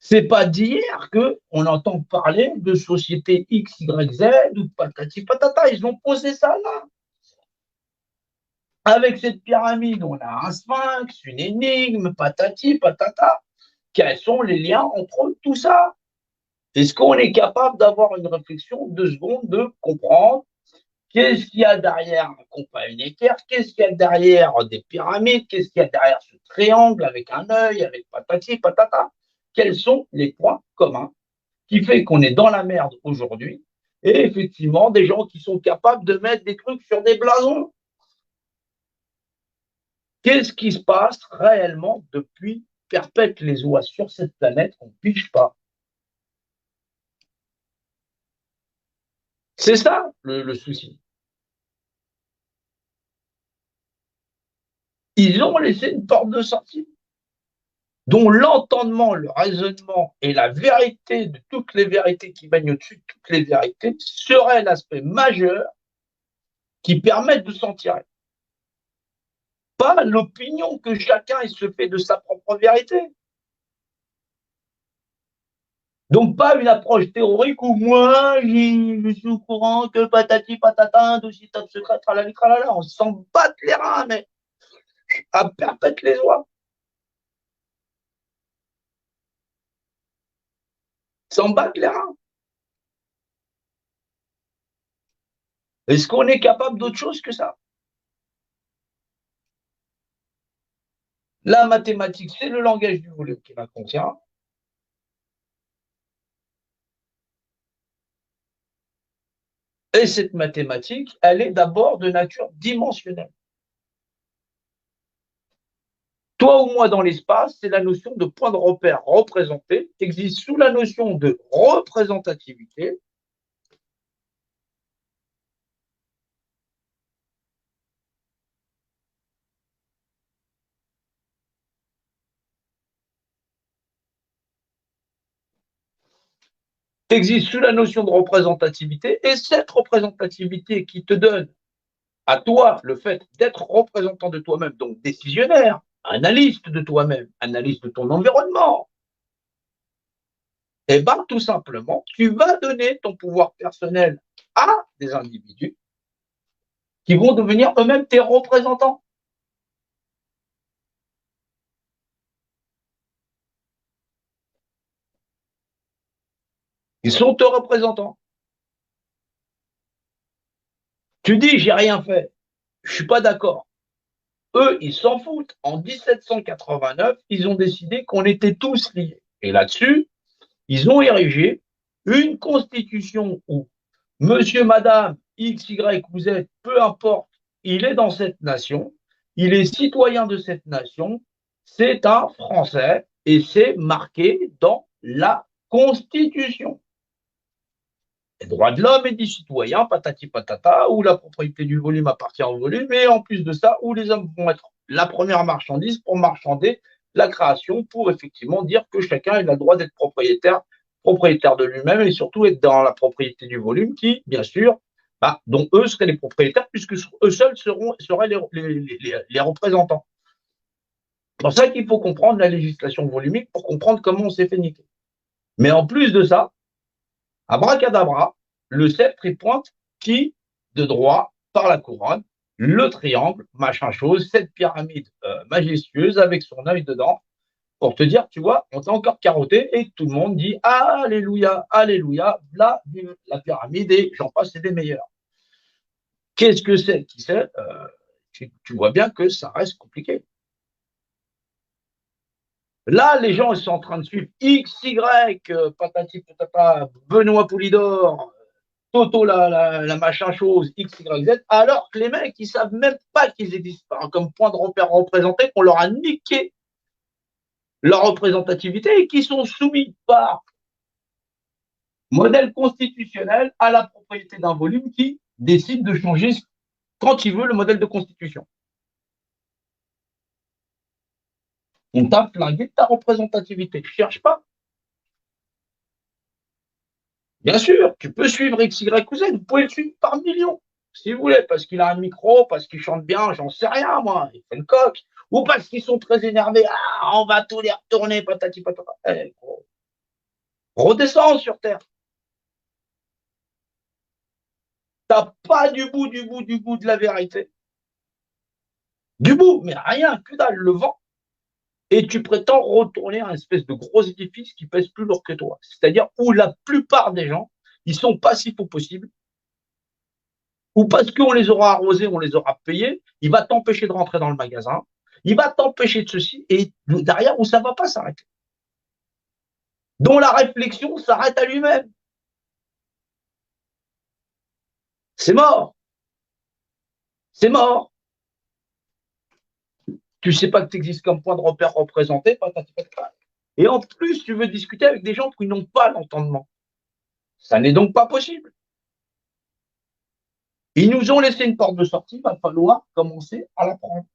C'est pas d'hier que on entend parler de société X, Y, Z ou patati patata. Ils ont posé ça là. Avec cette pyramide, on a un sphinx, une énigme, patati patata. Quels sont les liens entre tout ça? Est-ce qu'on est capable d'avoir une réflexion de 2 secondes, de comprendre qu'est-ce qu'il y a derrière un compas unitaire? Qu'est-ce qu'il y a derrière des pyramides? Qu'est-ce qu'il y a derrière ce triangle avec un œil, avec patati patata? Quels sont les points communs qui fait qu'on est dans la merde aujourd'hui? Et effectivement, des gens qui sont capables de mettre des trucs sur des blasons. Qu'est-ce qui se passe réellement depuis perpète les oies sur cette planète? On ne piche pas. C'est ça le souci. Ils ont laissé une porte de sortie dont l'entendement, le raisonnement et la vérité de toutes les vérités qui baignent au-dessus de toutes les vérités serait l'aspect majeur qui permet de s'en tirer. Pas l'opinion que chacun il se fait de sa propre vérité. Donc pas une approche théorique où moi je suis au courant que patati patata, dossier top secret, tralala, tralala, on s'en bat les reins, mais à perpète les oies. S'en bat les reins. Est-ce qu'on est capable d'autre chose que ça? La mathématique, c'est le langage du volume qui m'inconscient. Et cette mathématique, elle est d'abord de nature dimensionnelle. Toi ou moi dans l'espace, c'est la notion de point de repère représenté qui existe sous la notion de représentativité. Existe sous la notion de représentativité et cette représentativité qui te donne à toi le fait d'être représentant de toi-même, donc décisionnaire, analyste de toi-même, analyste de ton environnement, et bien tout simplement, tu vas donner ton pouvoir personnel à des individus qui vont devenir eux-mêmes tes représentants. Ils sont tes représentants. Tu dis, j'ai rien fait. Je suis pas d'accord. Eux, ils s'en foutent. En 1789, ils ont décidé qu'on était tous liés. Et là-dessus, ils ont érigé une constitution où monsieur, madame, X, Y ou Z, peu importe, il est dans cette nation, il est citoyen de cette nation, c'est un Français et c'est marqué dans la Constitution. Les droits de l'homme et du citoyen, patati patata, où la propriété du volume appartient au volume, et en plus de ça, où les hommes vont être la première marchandise pour marchander la création, pour effectivement dire que chacun a le droit d'être propriétaire de lui-même et surtout être dans la propriété du volume qui, bien sûr, dont eux seraient les propriétaires puisque eux seuls seraient les représentants. C'est pour ça qu'il faut comprendre la législation volumique pour comprendre comment on s'est fait niquer. Mais en plus de ça, abracadabra, le sceptre il pointe qui de droit par la couronne, le triangle, machin chose, cette pyramide majestueuse avec son œil dedans, pour te dire, tu vois, on t'a encore carotté et tout le monde dit Alléluia, Alléluia, là, la pyramide et j'en passe, c'est des meilleurs. Qu'est-ce que c'est? Qui c'est? Tu vois bien que ça reste compliqué. Là, les gens ils sont en train de suivre X, Y, patati patata, Benoît Poulidor, Toto la machin chose, X, Y, Z, alors que les mecs, ils savent même pas qu'ils existent comme point de repère représenté, qu'on leur a niqué leur représentativité et qui sont soumis par modèle constitutionnel à la propriété d'un volume qui décide de changer quand il veut le modèle de constitution. On t'a flingué ta représentativité. Je cherche pas. Bien sûr, tu peux suivre X, Y ou Z, vous pouvez le suivre par millions. Si vous voulez, parce qu'il a un micro, parce qu'il chante bien, j'en sais rien, moi, il fait une coque. Ou parce qu'ils sont très énervés, ah, on va tout les retourner, patati patata. Eh, gros, redescends sur Terre. T'as pas du bout de la vérité. Du bout, mais rien, que dalle, le vent. Et tu prétends retourner à un espèce de gros édifice qui pèse plus lourd que toi. C'est-à-dire où la plupart des gens, ils sont passifs au possible, ou parce qu'on les aura arrosés, on les aura payés, il va t'empêcher de rentrer dans le magasin, il va t'empêcher de ceci, et derrière où ça ne va pas s'arrêter. Dont la réflexion s'arrête à lui-même. C'est mort. C'est mort. Tu ne sais pas que tu existes comme point de repère représenté, patati patata. Et en plus, tu veux discuter avec des gens qui n'ont pas l'entendement. Ça n'est donc pas possible. Ils nous ont laissé une porte de sortie, il va falloir commencer à la prendre.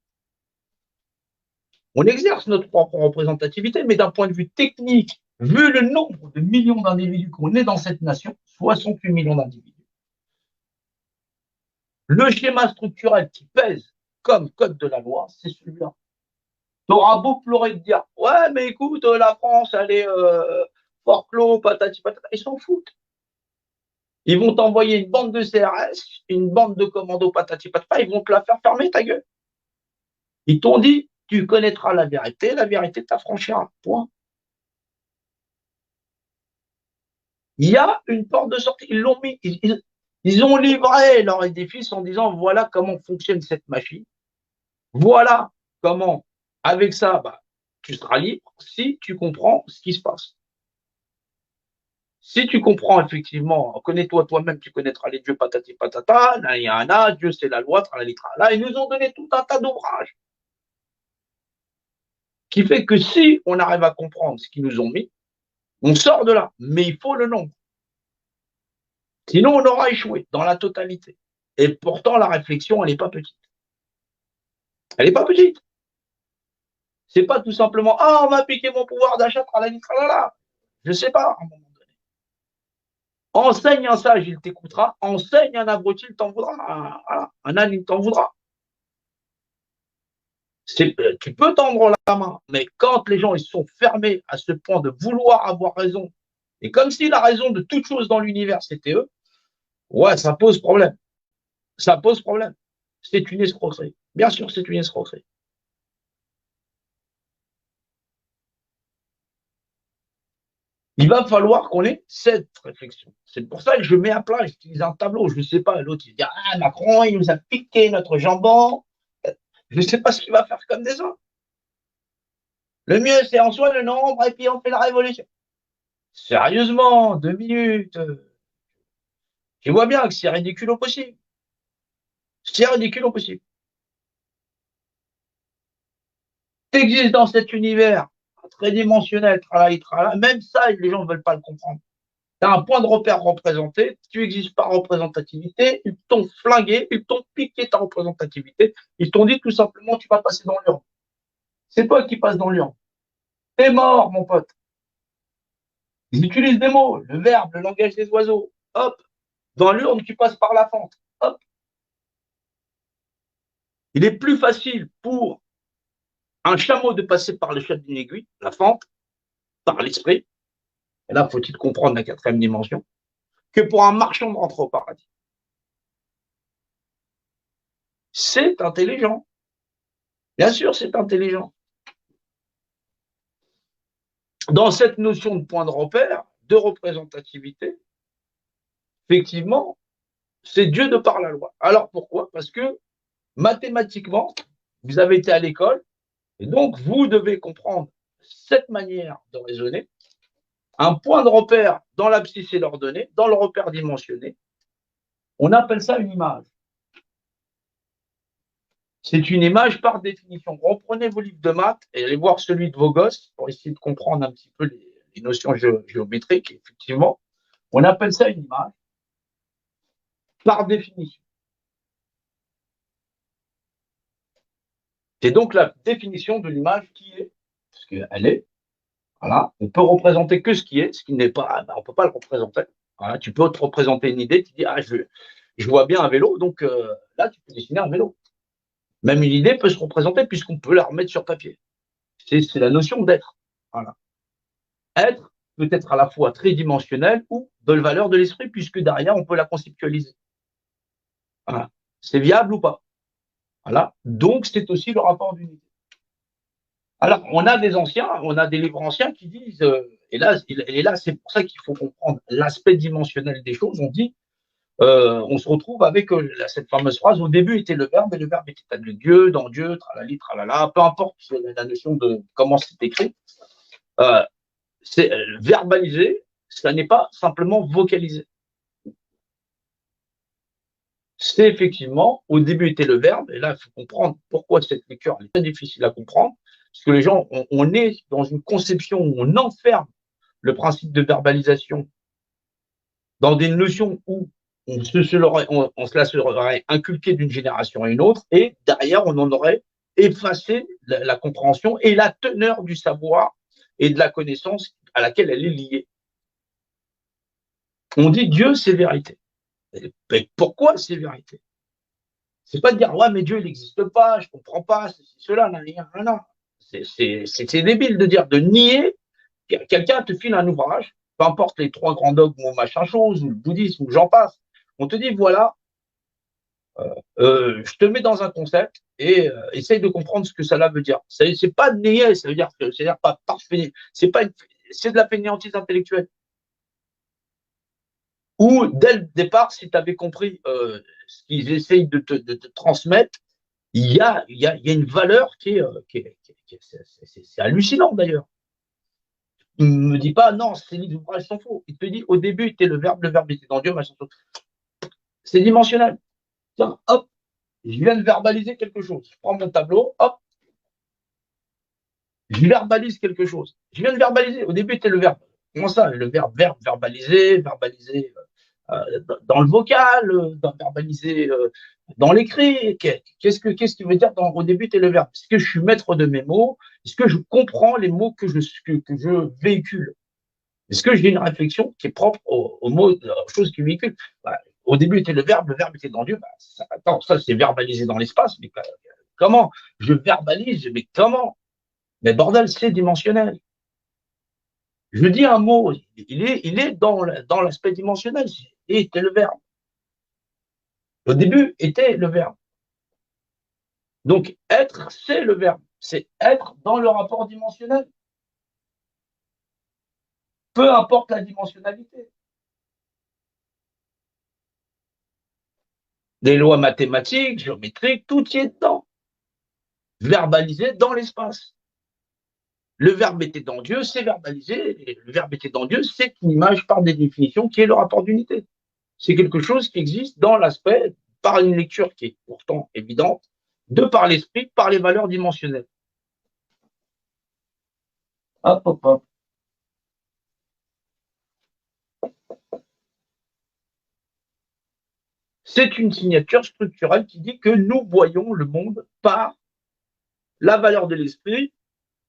On exerce notre propre représentativité, mais d'un point de vue technique, vu le nombre de millions d'individus qu'on est dans cette nation, 68 millions d'individus, le schéma structurel qui pèse comme code de la loi, c'est celui-là. Tu auras beau pleurer de dire ouais, mais écoute, la France, elle est fort clos, patati patata, ils s'en foutent. Ils vont t'envoyer une bande de CRS, une bande de commandos patati patata, ils vont te la faire fermer ta gueule. Ils t'ont dit, tu connaîtras la vérité t'affranchira. Point. Il y a une porte de sortie. Ils l'ont mis, ils ont livré leur édifice en disant voilà comment fonctionne cette machine. Voilà comment, avec ça, bah, tu seras libre si tu comprends ce qui se passe. Si tu comprends effectivement, connais-toi toi-même, tu connaîtras les dieux patati patata, na, Dieu c'est la loi, tralala. Ils nous ont donné tout un tas d'ouvrages qui fait que si on arrive à comprendre ce qu'ils nous ont mis, on sort de là. Mais il faut le nombre. Sinon, on aura échoué dans la totalité. Et pourtant, la réflexion, elle n'est pas petite. Elle n'est pas petite. C'est pas tout simplement ah, on m'a piqué mon pouvoir d'achat, tralala. Je sais pas, à un moment donné. Enseigne un sage, il t'écoutera. Enseigne un abruti, il t'en voudra. Un âne, il t'en voudra. Tu peux tendre la main, mais quand les gens ils sont fermés à ce point de vouloir avoir raison, et comme si la raison de toute chose dans l'univers c'était eux, ouais, ça pose problème. Ça pose problème. C'est une escroquerie. Bien sûr, c'est une escroquerie. Il va falloir qu'on ait cette réflexion. C'est pour ça que je mets à plat, j'utilise un tableau. Je ne sais pas, l'autre, il dit ah, Macron, il nous a piqué notre jambon. Je ne sais pas ce qu'il va faire comme des autres. Le mieux, c'est en soi le nombre, et puis on fait la révolution. Sérieusement, 2 minutes. Je vois bien que c'est ridicule au possible. C'est ridicule au possible. Tu existes dans cet univers tridimensionnel, même ça, les gens ne veulent pas le comprendre. Tu as un point de repère représenté, tu n'existes pas représentativité, ils t'ont flingué, ils t'ont piqué ta représentativité, ils t'ont dit tout simplement tu vas passer dans l'urne. C'est toi qui passes dans l'urne. T'es mort, mon pote. Ils utilisent des mots, le verbe, le langage des oiseaux. Hop, dans l'urne, tu passes par la fente. Hop. Il est plus facile pour un chameau de passer par l'échelle d'une aiguille, la fente, par l'esprit, et là, faut-il comprendre la quatrième dimension, que pour un marchand de rentrer au paradis. C'est intelligent. Bien sûr, c'est intelligent. Dans cette notion de point de repère, de représentativité, effectivement, c'est Dieu de par la loi. Alors pourquoi? Parce que mathématiquement, vous avez été à l'école, et donc vous devez comprendre cette manière de raisonner. Un point de repère dans l'abscisse et l'ordonnée, dans le repère dimensionné, on appelle ça une image. C'est une image par définition. Reprenez vos livres de maths et allez voir celui de vos gosses pour essayer de comprendre un petit peu les notions géométriques. Effectivement, on appelle ça une image par définition. C'est donc la définition de l'image qui est, parce qu'elle est, voilà, on peut représenter que ce qui est, ce qui n'est pas, ben on ne peut pas le représenter. Voilà, tu peux te représenter une idée, tu dis, ah, Je vois bien un vélo, donc là, tu peux dessiner un vélo. Même une idée peut se représenter puisqu'on peut la remettre sur papier. C'est la notion d'être. Voilà. Être peut être à la fois tridimensionnel ou de valeur de l'esprit, puisque derrière, on peut la conceptualiser. Voilà. C'est viable ou pas? Voilà. Donc, c'est aussi le rapport d'unité. Alors, on a des anciens, on a des livres anciens qui disent, et là, c'est pour ça qu'il faut comprendre l'aspect dimensionnel des choses. On dit, on se retrouve avec cette fameuse phrase, au début était le verbe, et le verbe était le Dieu, dans Dieu, tralali, tralala, peu importe la notion de comment c'est écrit. Euh, c'est verbaliser, ça n'est pas simplement vocaliser. C'est effectivement, au début était le verbe, et là, il faut comprendre pourquoi cette lecture est très difficile à comprendre, parce que les gens, on est dans une conception où on enferme le principe de verbalisation dans des notions où on se la serait inculqué d'une génération à une autre, et derrière, on en aurait effacé la compréhension et la teneur du savoir et de la connaissance à laquelle elle est liée. On dit Dieu, c'est vérité. Mais pourquoi c'est vérité? C'est pas de dire, ouais, mais Dieu, il n'existe pas, je comprends pas, c'est cela, non, non, non. C'est débile de dire, de nier, quelqu'un te file un ouvrage, peu importe les trois grands dogmes ou machin chose, ou le bouddhisme, ou j'en passe. On te dit, voilà, je te mets dans un concept et essaye de comprendre ce que cela veut dire. C'est pas de nier, ça veut dire, c'est-à-dire pas parfait, c'est de la fainéantise intellectuelle. Ou dès le départ, si tu avais compris ce qu'ils essayent de te transmettre, il y a une valeur c'est hallucinant d'ailleurs. Il ne me dit pas, non, ces ouvrages sont faux. Il te dit, au début, était le verbe était dans Dieu, machin. C'est dimensionnel. Tiens, hop, je viens de verbaliser quelque chose. Je prends mon tableau, hop, je verbalise quelque chose. Je viens de verbaliser. Au début, était le verbe. Comment ça? Le verbe, verbaliser dans le vocal, verbaliser dans l'écrit. Qu'est-ce qui veut dire au début, tu es le verbe? Est-ce que je suis maître de mes mots? Est-ce que je comprends les mots que je véhicule? Est-ce que j'ai une réflexion qui est propre aux mots, aux choses qui véhiculent? Bah, au début était le verbe était dans Dieu. Bah, attends, ça c'est verbalisé dans l'espace, mais comment? Je verbalise, mais comment? Mais bordel, c'est dimensionnel. Je dis un mot, il est dans l'aspect dimensionnel. Et était le verbe. Au début était le verbe. Donc, être, c'est le verbe. C'est être dans le rapport dimensionnel. Peu importe la dimensionnalité. Des lois mathématiques, géométriques, tout y est dedans. Verbalisé dans l'espace. Le verbe était dans Dieu, c'est verbalisé. Le verbe était dans Dieu, c'est une image par définition qui est le rapport d'unité. C'est quelque chose qui existe dans l'aspect, par une lecture qui est pourtant évidente, de par l'esprit, par les valeurs dimensionnelles. Hop, hop, hop. C'est une signature structurelle qui dit que nous voyons le monde par la valeur de l'esprit,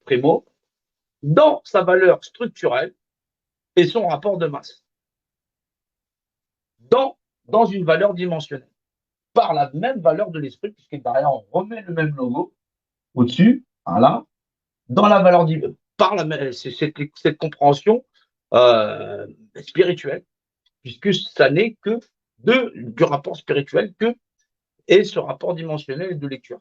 primo, dans sa valeur structurelle et son rapport de masse, dans une valeur dimensionnelle, par la même valeur de l'esprit, puisque derrière on remet le même logo au-dessus, voilà, dans la valeur par cette compréhension spirituelle, puisque ça n'est que du rapport spirituel et ce rapport dimensionnel de lecture.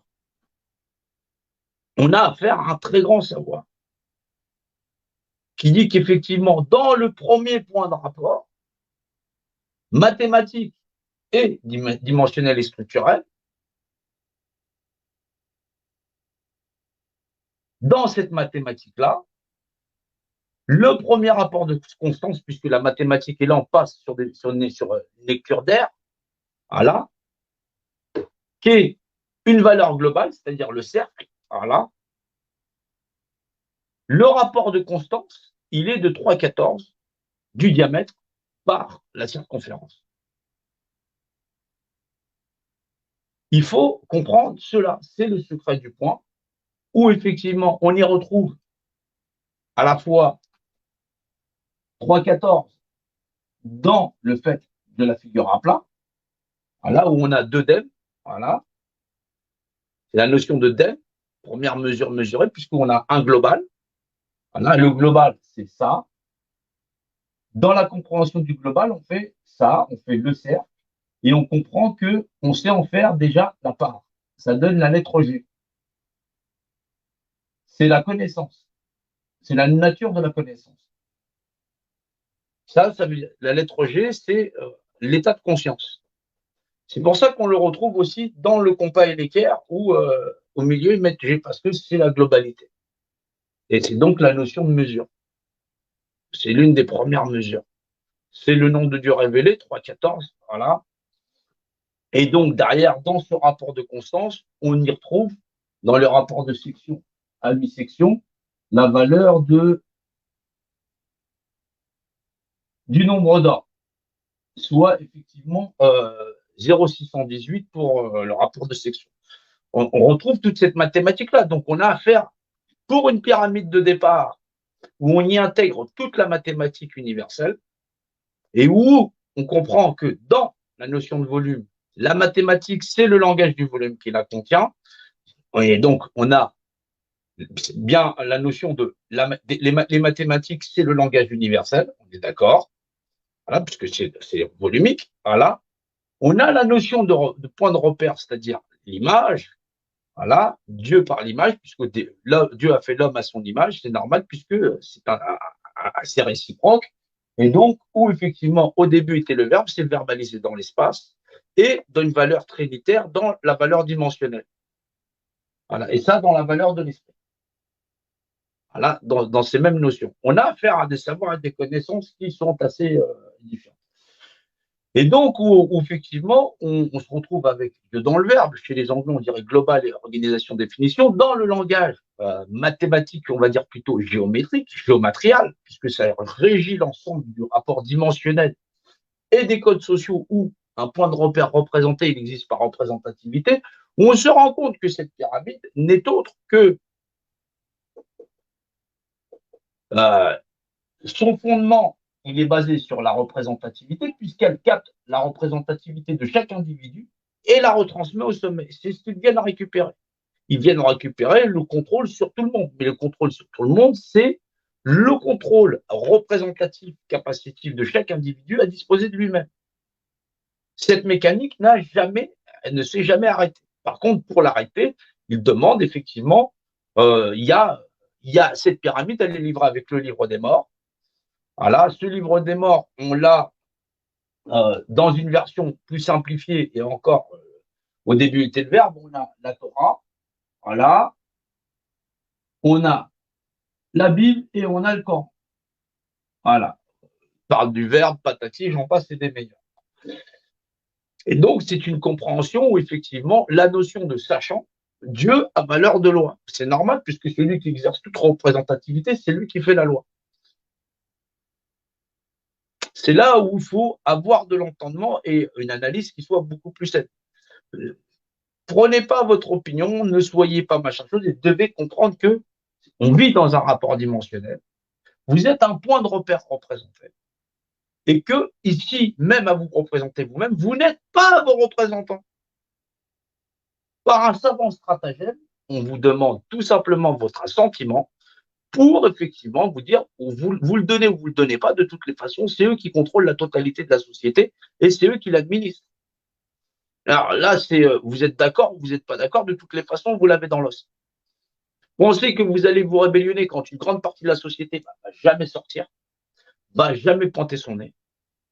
On a affaire à un très grand savoir qui dit qu'effectivement, dans le premier point de rapport, mathématique et dimensionnel et structurel, dans cette mathématique-là, le premier rapport de constance, puisque la mathématique, et là on passe sur une lecture d'air, voilà, qui est une valeur globale, c'est-à-dire le cercle, voilà. Le rapport de constance, il est de 3,14 du diamètre par la circonférence. Il faut comprendre cela, c'est le secret du point, où effectivement on y retrouve à la fois 3,14 dans le fait de la figure à plat, Là où on a deux dèmes, voilà, c'est la notion de dème, première mesure mesurée, puisqu'on a un global. Voilà, le global, c'est ça. Dans la compréhension du global, on fait ça, on fait le cercle, et on comprend que on sait en faire déjà la part. Ça donne la lettre G. C'est la connaissance. C'est la nature de la connaissance. Ça veut dire, la lettre G, c'est l'état de conscience. C'est pour ça qu'on le retrouve aussi dans le compas et l'équerre, où au milieu, ils mettent G, parce que c'est la globalité. Et c'est donc la notion de mesure. C'est l'une des premières mesures. C'est le nom de Dieu révélé, 3,14, voilà. Et donc, derrière, dans ce rapport de constance, on y retrouve, dans le rapport de section à mi-section, la valeur du nombre d'or, soit effectivement 0,618 pour le rapport de section. On retrouve toute cette mathématique-là. Donc, on a affaire, pour une pyramide de départ, où on y intègre toute la mathématique universelle, et où on comprend que dans la notion de volume, la mathématique, c'est le langage du volume qui la contient. Et donc, on a bien la notion de les mathématiques, c'est le langage universel, on est d'accord, voilà, puisque c'est volumique. Voilà. On a la notion de point de repère, c'est-à-dire l'image. Voilà, Dieu par l'image, puisque Dieu a fait l'homme à son image, c'est normal, puisque c'est assez réciproque. Et donc, où effectivement, au début était le verbe, c'est verbalisé dans l'espace et donne une valeur trinitaire dans la valeur dimensionnelle. Voilà, et ça, dans la valeur de l'esprit. Voilà, dans ces mêmes notions. On a affaire à des savoirs et des connaissances qui sont assez différentes. Et donc, où effectivement, on se retrouve avec, dans le verbe, chez les Anglais, on dirait global et organisation définition, dans le langage mathématique, on va dire plutôt géométrique, géomatrial, puisque ça régit l'ensemble du rapport dimensionnel et des codes sociaux où un point de repère représenté, il existe par représentativité, où on se rend compte que cette pyramide n'est autre que euh, son fondement, il est basé sur la représentativité, puisqu'elle capte la représentativité de chaque individu et la retransmet au sommet. C'est ce qu'ils viennent récupérer. Ils viennent récupérer le contrôle sur tout le monde. Mais le contrôle sur tout le monde, c'est le contrôle représentatif, capacitif de chaque individu à disposer de lui-même. Cette mécanique elle ne s'est jamais arrêtée. Par contre, pour l'arrêter, il demande effectivement, il y a cette pyramide, elle est livrée avec le livre des morts. Voilà, ce livre des morts, on l'a dans une version plus simplifiée et encore au début était le verbe, on a la Torah, voilà, on a la Bible et on a le Coran. Voilà, on parle du verbe, patati, j'en passe, c'est des meilleurs. Et donc, c'est une compréhension où effectivement, la notion de sachant, Dieu a valeur de loi. C'est normal puisque celui qui exerce toute représentativité, c'est lui qui fait la loi. C'est là où il faut avoir de l'entendement et une analyse qui soit beaucoup plus saine. Prenez pas votre opinion, ne soyez pas machin chose et devez comprendre que on vit dans un rapport dimensionnel. Vous êtes un point de repère représenté. Et que ici, même à vous représenter vous-même, vous n'êtes pas vos représentants. Par un savant stratagème, on vous demande tout simplement votre assentiment pour effectivement vous dire vous le donnez ou vous le donnez pas. De toutes les façons, c'est eux qui contrôlent la totalité de la société et c'est eux qui l'administrent. Alors là, c'est vous êtes d'accord ou vous n'êtes pas d'accord. De toutes les façons, vous l'avez dans l'os. Pensez que vous allez vous rébellionner quand une grande partie de la société ne va jamais sortir, va jamais pointer son nez.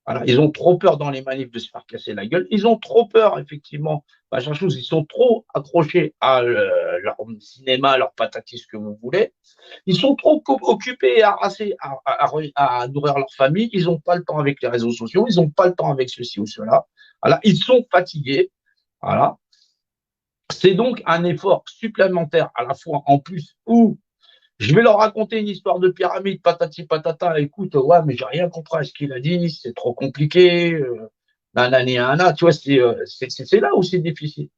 Voilà. Ils ont trop peur dans les manifs de se faire casser la gueule. Ils ont trop peur, effectivement. Machin chose, ils sont trop accrochés à leur cinéma, leur patatis, ce que vous voulez. Ils sont trop occupés et harassés à nourrir leur famille. Ils n'ont pas le temps avec les réseaux sociaux. Ils n'ont pas le temps avec ceci ou cela. Voilà. Ils sont fatigués. Voilà. C'est donc un effort supplémentaire à la fois en plus où je vais leur raconter une histoire de pyramide, patati patata. Écoute, ouais, mais j'ai rien compris à ce qu'il a dit, c'est trop compliqué. Nanani, nana, tu vois, c'est là où c'est difficile.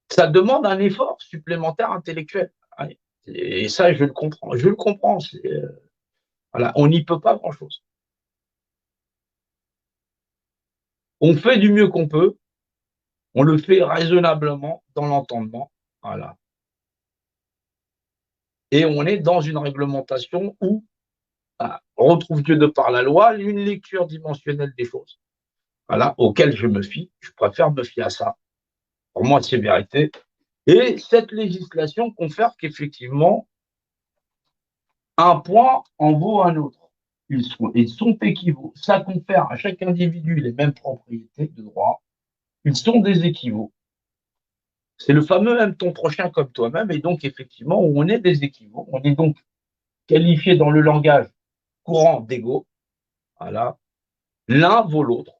Ça demande un effort supplémentaire intellectuel. Ouais. Et ça, je le comprends. Je le comprends. Voilà, on n'y peut pas grand-chose. On fait du mieux qu'on peut. On le fait raisonnablement dans l'entendement. Voilà. Et on est dans une réglementation où on retrouve Dieu de par la loi, une lecture dimensionnelle des choses. Voilà, auquel je me fie. Je préfère me fier à ça. Pour moi, c'est vérité. Et cette législation confère qu'effectivement, un point en vaut un autre. Ils sont équivalents. Ça confère à chaque individu les mêmes propriétés de droit. Ils sont des équivalents. C'est le fameux aime ton prochain comme toi-même. Et donc, effectivement, on est des équivalents. On est donc qualifié dans le langage courant d'égaux. Voilà. L'un vaut l'autre.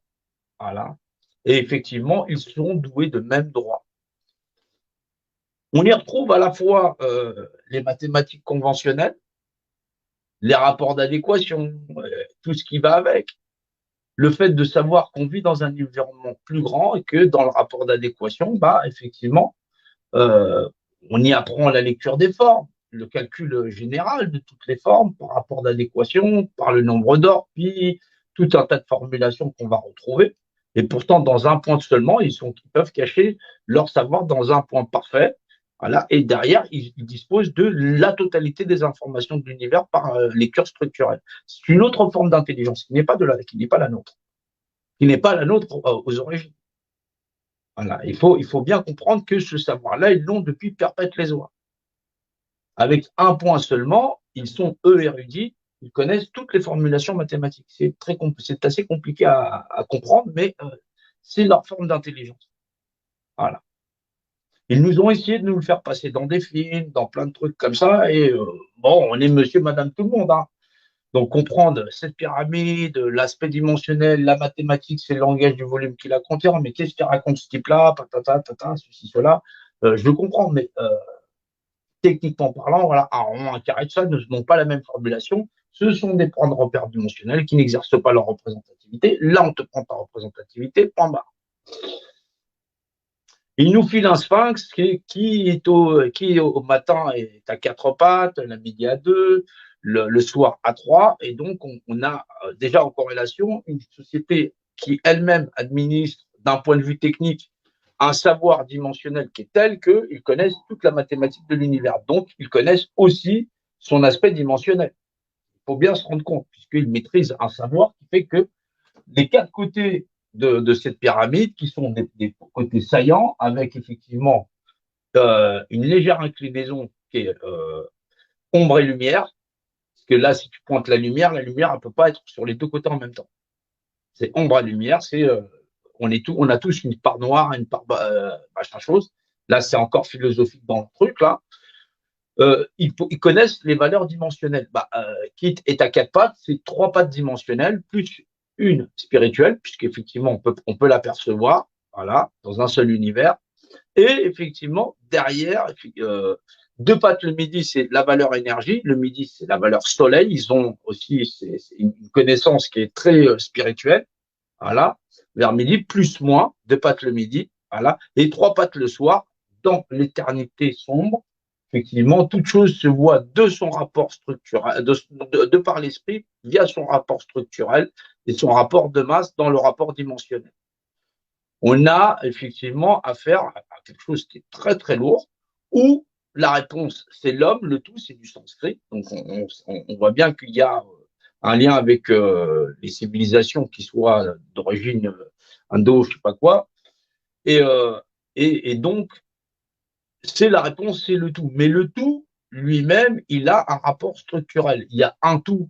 Voilà. Et effectivement, ils sont doués de mêmes droits. On y retrouve à la fois les mathématiques conventionnelles, les rapports d'adéquation, tout ce qui va avec. Le fait de savoir qu'on vit dans un environnement plus grand et que dans le rapport d'adéquation, bah, effectivement, euh, on y apprend la lecture des formes, le calcul général de toutes les formes par rapport d'adéquation, par le nombre d'or, puis tout un tas de formulations qu'on va retrouver. Et pourtant, dans un point seulement, ils peuvent cacher leur savoir dans un point parfait. Voilà. Et derrière, ils disposent de la totalité des informations de l'univers par lecture structurelle. C'est une autre forme d'intelligence qui n'est pas la nôtre, qui n'est pas la nôtre aux origines. Voilà. Il faut bien comprendre que ce savoir-là, ils l'ont depuis perpète les oies. Avec un point seulement, ils sont, eux, érudits, ils connaissent toutes les formulations mathématiques. C'est assez compliqué à comprendre, mais c'est leur forme d'intelligence. Voilà. Ils nous ont essayé de nous le faire passer dans des films, dans plein de trucs comme ça, et bon, on est monsieur, madame, tout le monde, hein. Donc, comprendre cette pyramide, l'aspect dimensionnel, la mathématique, c'est le langage du volume qui la contient, mais qu'est-ce qu'il raconte ce type-là, patata, tata, ceci, cela, je le comprends, mais techniquement parlant, voilà, un rond, un carré, de ça n'ont pas la même formulation. Ce sont des points de repère dimensionnels qui n'exercent pas leur représentativité. Là, on te prend ta représentativité, point barre. Il nous file un sphinx qui au matin est à quatre pattes, la midi à deux, le soir à trois. Et donc, on a déjà en corrélation une société qui elle-même administre, d'un point de vue technique, un savoir dimensionnel qui est tel qu'ils connaissent toute la mathématique de l'univers. Donc, ils connaissent aussi son aspect dimensionnel. Il faut bien se rendre compte, puisqu'ils maîtrisent un savoir qui fait que les quatre côtés de cette pyramide, qui sont des côtés saillants, avec effectivement une légère inclinaison qui est ombre et lumière, parce que là, si tu pointes la lumière ne peut pas être sur les deux côtés en même temps. C'est ombre et lumière, on a tous une part noire, une part machin chose. Là, c'est encore philosophique dans le truc, là. Ils connaissent les valeurs dimensionnelles. Kit est à quatre pattes, c'est trois pattes dimensionnelles, plus une spirituelle, puisqu'effectivement, on peut l'apercevoir, voilà, dans un seul univers. Et effectivement, derrière, deux pattes le midi, c'est la valeur énergie, le midi, c'est la valeur soleil. Ils ont aussi une connaissance qui est très spirituelle, voilà, vers midi, plus moins, deux pattes le midi, voilà, et trois pattes le soir, dans l'éternité sombre. Effectivement, toute chose se voit de son rapport structurel, de par l'esprit, via son rapport structurel et son rapport de masse dans le rapport dimensionnel. On a effectivement affaire à quelque chose qui est très très lourd, où la réponse c'est l'homme, le tout c'est du sanskrit. Donc on voit bien qu'il y a un lien avec les civilisations qui soient d'origine indo, je sais pas quoi, et, euh, et donc c'est la réponse, c'est le tout. Mais le tout lui-même, il a un rapport structurel. Il y a un tout,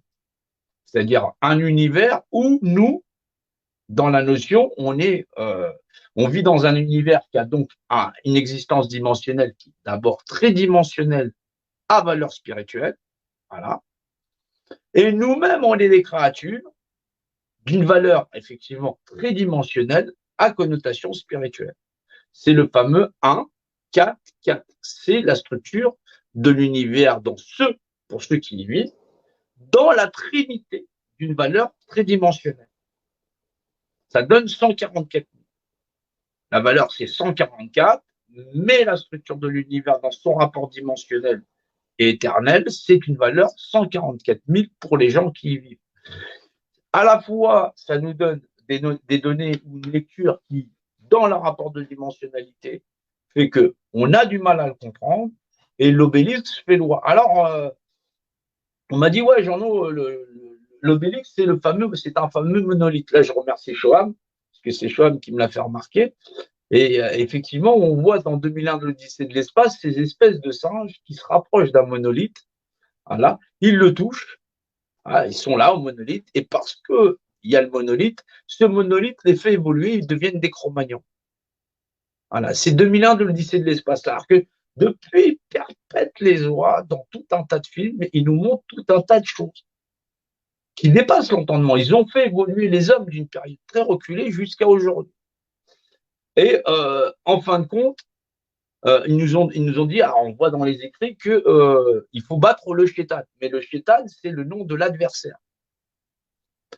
c'est-à-dire un univers où nous, dans la notion, on vit dans un univers qui a donc une existence dimensionnelle qui est d'abord très dimensionnelle à valeur spirituelle, voilà. Et nous-mêmes, on est des créatures d'une valeur effectivement très dimensionnelle à connotation spirituelle. C'est le fameux 1, 4, 4. C'est la structure de l'univers pour ceux qui y vivent, dans la trinité d'une valeur très dimensionnelle. Ça donne 144 000. La valeur, c'est 144, mais la structure de l'univers dans son rapport dimensionnel et éternel, c'est une valeur 144 000 pour les gens qui y vivent. À la fois, ça nous donne des données ou une lecture qui dans le rapport de dimensionnalité fait qu'on a du mal à le comprendre et l'obélisque fait loi. Alors, on m'a dit, ouais, Jean-No, l'obélisque, c'est un fameux monolithe. Là, je remercie Shoam, parce que c'est Shoam qui me l'a fait remarquer. Et effectivement, on voit dans 2001 de l'Odyssée de l'espace ces espèces de singes qui se rapprochent d'un monolithe. Voilà, ils le touchent, voilà, ils sont là au monolithe, et parce qu'il y a le monolithe, ce monolithe les fait évoluer, ils deviennent des Cro-Magnons. Voilà, c'est 2001 de l'Odyssée de l'espace. Alors que depuis Perpète les oies, dans tout un tas de films, ils nous montrent tout un tas de choses qui dépassent l'entendement. Ils ont fait évoluer les hommes d'une période très reculée jusqu'à aujourd'hui. Et en fin de compte, ils nous ont dit, alors on voit dans les écrits que il faut battre le Shaitan. Mais le Shaitan, c'est le nom de l'adversaire.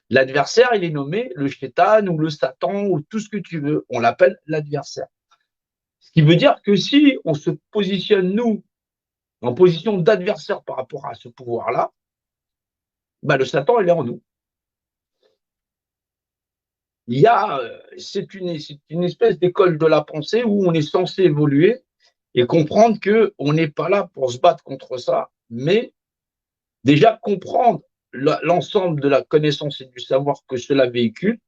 L'adversaire, il est nommé le Shaitan ou le Satan ou tout ce que tu veux. On l'appelle l'adversaire. Ce qui veut dire que si on se positionne, nous, en position d'adversaire par rapport à ce pouvoir-là, bah, le Satan, il est en nous. Il y a, c'est une espèce d'école de la pensée où on est censé évoluer et comprendre qu'on n'est pas là pour se battre contre ça, mais déjà comprendre l'ensemble de la connaissance et du savoir que cela véhicule,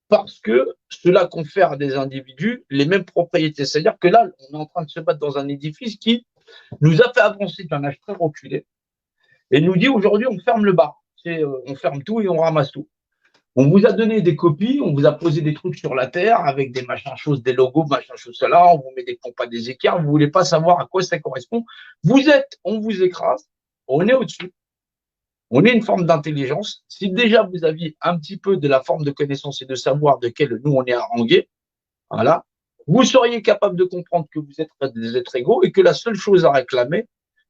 parce que cela confère à des individus les mêmes propriétés. C'est-à-dire que là, on est en train de se battre dans un édifice qui nous a fait avancer d'un âge très reculé et nous dit aujourd'hui, on ferme le bar. On ferme tout et on ramasse tout. On vous a donné des copies, on vous a posé des trucs sur la terre avec des machins choses, des logos, machin chose, cela, on vous met des compas, des écarts, vous voulez pas savoir à quoi ça correspond. On vous écrase, on est au-dessus. On est une forme d'intelligence. Si déjà vous aviez un petit peu de la forme de connaissance et de savoir de quelle nous on est harangués, voilà, vous seriez capable de comprendre que vous êtes des êtres égaux et que la seule chose à réclamer,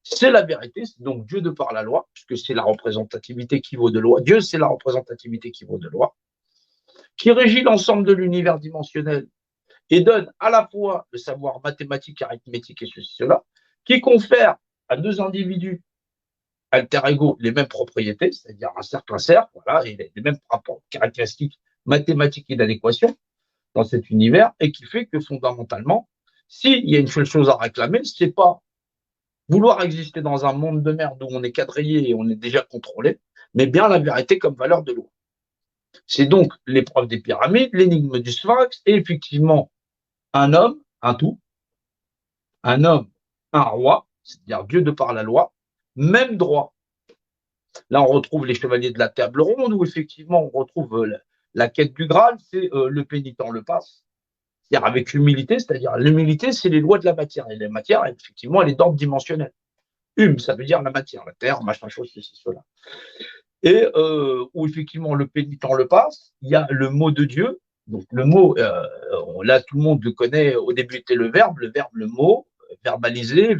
c'est la vérité, c'est donc Dieu de par la loi, puisque c'est la représentativité qui vaut de loi. Dieu, c'est la représentativité qui vaut de loi, qui régit l'ensemble de l'univers dimensionnel et donne à la fois le savoir mathématique, arithmétique et ceci, cela, qui confère à deux individus alter ego les mêmes propriétés, c'est-à-dire un cercle, voilà, et les mêmes rapports caractéristiques mathématiques et d'adéquation dans cet univers, et qui fait que fondamentalement, s'il y a une seule chose à réclamer, c'est pas vouloir exister dans un monde de merde où on est quadrillé et on est déjà contrôlé, mais bien la vérité comme valeur de loi. C'est donc l'épreuve des pyramides, l'énigme du sphinx, et effectivement, un homme, un tout, un homme, un roi, c'est-à-dire Dieu de par la loi, même droit. Là, on retrouve les chevaliers de la table ronde, où effectivement, on retrouve la quête du Graal, c'est le pénitent le passe. C'est-à-dire avec l'humilité, c'est-à-dire l'humilité, c'est les lois de la matière. Et la matière, effectivement, elle est d'ordre dimensionnel. Ça veut dire la matière, la terre, machin chose, ceci, cela. Et où effectivement le pénitent le passe, il y a le mot de Dieu. Donc le mot, là tout le monde le connaît, au début était le verbe, le mot, verbalisé,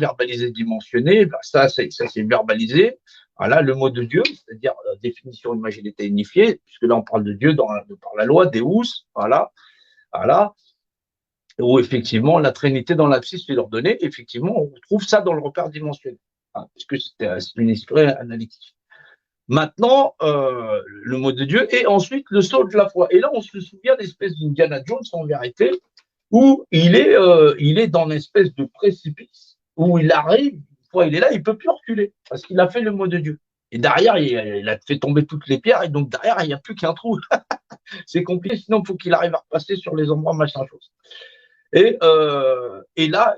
dimensionné, ça c'est verbalisé. Voilà, le mot de Dieu, c'est-à-dire définition imaginité unifiée, puisque là on parle de Dieu par la loi, Deus, voilà, voilà, où effectivement la Trinité dans l'abscisse est ordonnée, effectivement on retrouve ça dans le repère dimensionnel, hein, puisque c'est une histoire analytique. Maintenant, le mot de Dieu, et ensuite le saut de la foi. Et là, on se souvient d'espèce d'Indiana Jones, en vérité, où il est dans une espèce de précipice, où il arrive, une fois il est là, il ne peut plus reculer, parce qu'il a fait le mot de Dieu. Et derrière, il a fait tomber toutes les pierres, et donc derrière, il n'y a plus qu'un trou. C'est compliqué, sinon il faut qu'il arrive à repasser sur les endroits, machin chose. Et là,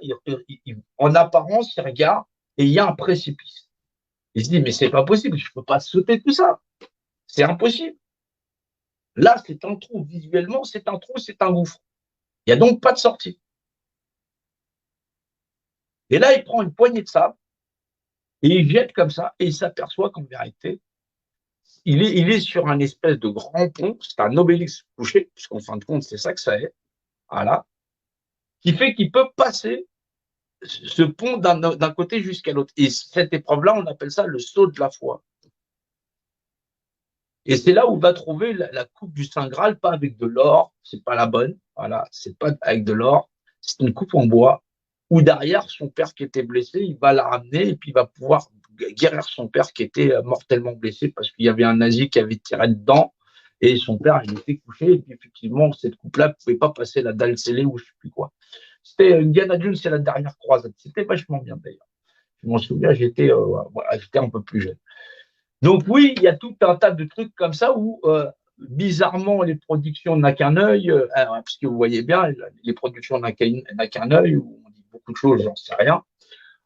en apparence, il regarde, et il y a un précipice. Il se dit, mais c'est pas possible, je peux pas sauter tout ça. C'est impossible. Là, c'est un trou. Visuellement, c'est un trou, c'est un gouffre. Il n'y a donc pas de sortie. Et là, il prend une poignée de sable et il jette comme ça et il s'aperçoit qu'en vérité, il est sur un espèce de grand pont. C'est un obélisque couché, puisqu'en fin de compte, c'est ça que ça est. Voilà. Qui fait qu'il peut passer ce pont d'un côté jusqu'à l'autre. Et cette épreuve-là, on appelle ça le saut de la foi. Et c'est là où va trouver la coupe du Saint Graal, pas avec de l'or, c'est pas la bonne, voilà, c'est pas avec de l'or, c'est une coupe en bois, où derrière son père qui était blessé, il va la ramener et puis il va pouvoir guérir son père qui était mortellement blessé parce qu'il y avait un nazi qui avait tiré dedans Et son père, il était couché, et puis effectivement, cette coupe-là ne pouvait pas passer la dalle scellée ou je ne sais plus quoi. C'était Indiana Jones, c'est la dernière croisade. C'était vachement bien d'ailleurs. Je m'en souviens, j'étais un peu plus jeune. Donc oui, il y a tout un tas de trucs comme ça où bizarrement les productions n'ont qu'un œil, parce que vous voyez bien, les productions n'ont qu'un œil, où on dit beaucoup de choses, j'en sais rien.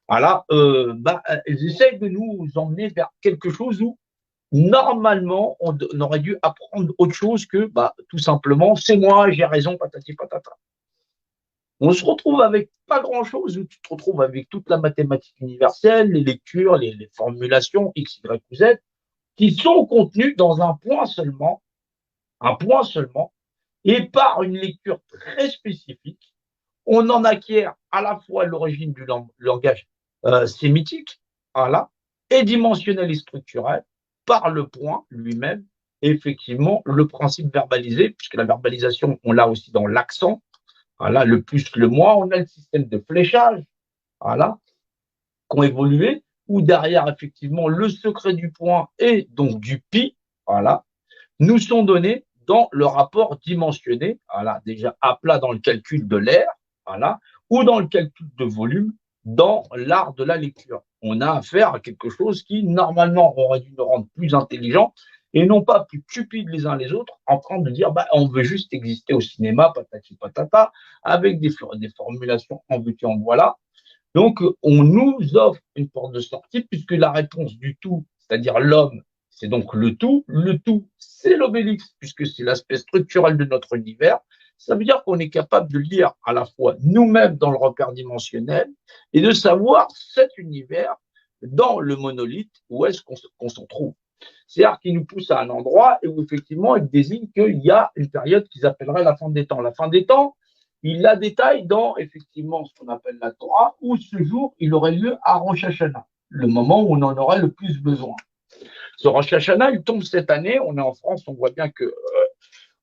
Voilà, elles essayent de nous emmener vers quelque chose où normalement on aurait dû apprendre autre chose que tout simplement c'est moi, j'ai raison, patati patata. On se retrouve avec pas grand-chose, où tu te retrouves avec toute la mathématique universelle, les lectures, les formulations X, Y ou Z, qui sont contenues dans un point seulement, et par une lecture très spécifique, on en acquiert à la fois l'origine du langage sémitique, voilà, et dimensionnel et structurel, par le point lui-même, et effectivement le principe verbalisé, puisque la verbalisation, on l'a aussi dans l'accent, voilà, le plus, le moins, on a le système de fléchage, voilà, qui ont évolué, où derrière, effectivement, le secret du point et donc du pi, voilà, nous sont donnés dans le rapport dimensionné, voilà, déjà à plat dans le calcul de l'air, voilà, ou dans le calcul de volume, dans l'art de la lecture. On a affaire à quelque chose qui, normalement, aurait dû nous rendre plus intelligents et non pas plus stupides les uns les autres, en train de dire, on veut juste exister au cinéma, patati patata, avec des formulations en but et en voilà. Donc, on nous offre une porte de sortie, puisque la réponse du tout, c'est-à-dire l'homme, c'est donc le tout. Le tout, c'est l'obélix, puisque c'est l'aspect structurel de notre univers. Ça veut dire qu'on est capable de lire à la fois nous-mêmes dans le repère dimensionnel et de savoir cet univers dans le monolithe, où est-ce qu'on s'en trouve. C'est-à-dire qu'il nous pousse à un endroit et où effectivement il désigne qu'il y a une période qu'ils appelleraient la fin des temps. La fin des temps, il la détaille dans effectivement ce qu'on appelle la Torah, où ce jour il aurait lieu à Rosh Hashanah, le moment où on en aurait le plus besoin. Ce Rosh Hashanah, il tombe cette année, on est en France, on voit bien que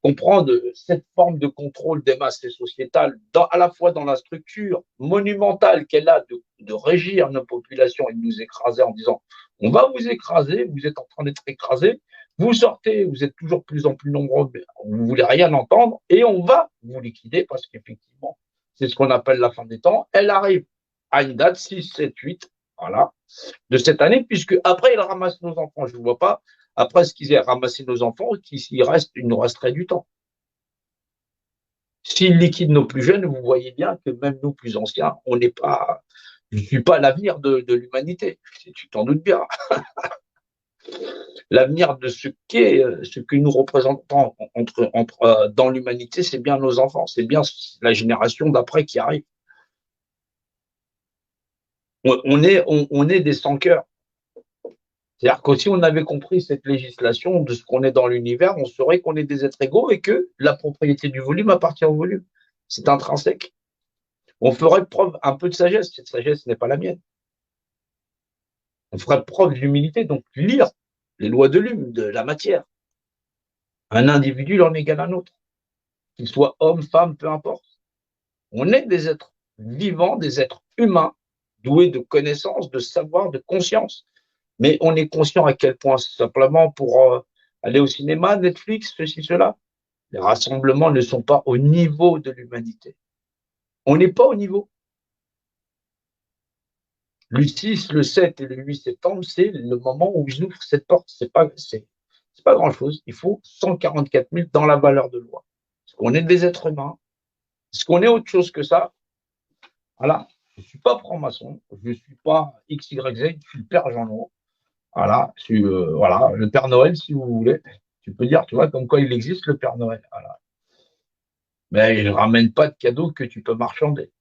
comprendre cette forme de contrôle des masses et sociétales, à la fois dans la structure monumentale qu'elle a de régir nos populations et de nous écraser en disant on va vous écraser, vous êtes en train d'être écrasé, vous sortez, vous êtes toujours plus en plus nombreux, vous ne voulez rien entendre et on va vous liquider parce qu'effectivement, c'est ce qu'on appelle la fin des temps. Elle arrive à une date 6, 7, 8, voilà, de cette année, puisque après, ils ramassent nos enfants. Je ne vois pas, après ce qu'ils aient ramassé nos enfants, il nous resterait du temps. S'ils liquident nos plus jeunes, vous voyez bien que même nous, plus anciens, on n'est pas, je ne suis pas l'avenir de l'humanité. Tu t'en doutes bien. L'avenir de ce qu'est, ce que nous représentons dans l'humanité, c'est bien nos enfants, c'est bien la génération d'après qui arrive. On est des sans-cœurs. C'est-à-dire que si on avait compris cette législation de ce qu'on est dans l'univers, on saurait qu'on est des êtres égaux et que la propriété du volume appartient au volume. C'est intrinsèque. On ferait preuve un peu de sagesse. Cette sagesse n'est pas la mienne. On ferait preuve d'humilité, donc lire les lois de l'hume, de la matière. Un individu en égale un autre, qu'il soit homme, femme, peu importe. On est des êtres vivants, des êtres humains, doués de connaissances, de savoir, de conscience. Mais on est conscient à quel point c'est simplement pour aller au cinéma, Netflix, ceci, cela. Les rassemblements ne sont pas au niveau de l'humanité. On n'est pas au niveau. Le 6, le 7 et le 8 septembre, c'est le moment où ils ouvrent cette porte. C'est pas grand-chose. Il faut 144 000 dans la valeur de loi. Est-ce qu'on est des êtres humains? Est-ce qu'on est autre chose que ça? Voilà. Je ne suis pas franc-maçon. Je ne suis pas XYZ. Je suis le père Jean-Noël. Voilà. Voilà. Le Père Noël, si vous voulez. Tu peux dire, tu vois, comme quoi il existe le Père Noël. Voilà. Mais je ne ramène pas de cadeaux que tu peux marchander.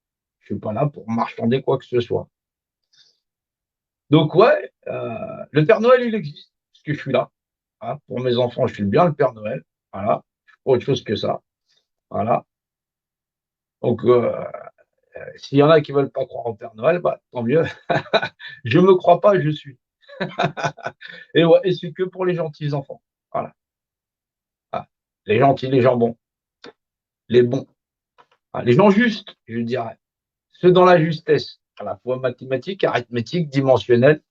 Je ne suis pas là pour marchander quoi que ce soit. Donc, ouais, le Père Noël, il existe, parce que je suis là. Hein. Pour mes enfants, je suis bien le Père Noël. Voilà. Pas autre chose que ça. Voilà. Donc, s'il y en a qui veulent pas croire au Père Noël, tant mieux. Je me crois pas, je suis. Et ouais, et c'est que pour les gentils enfants. Voilà. Ah. Les gentils, les gens bons, les bons. Ah, les gens justes, je dirais. Ceux dans la justesse, à la fois mathématique, arithmétique, dimensionnelle.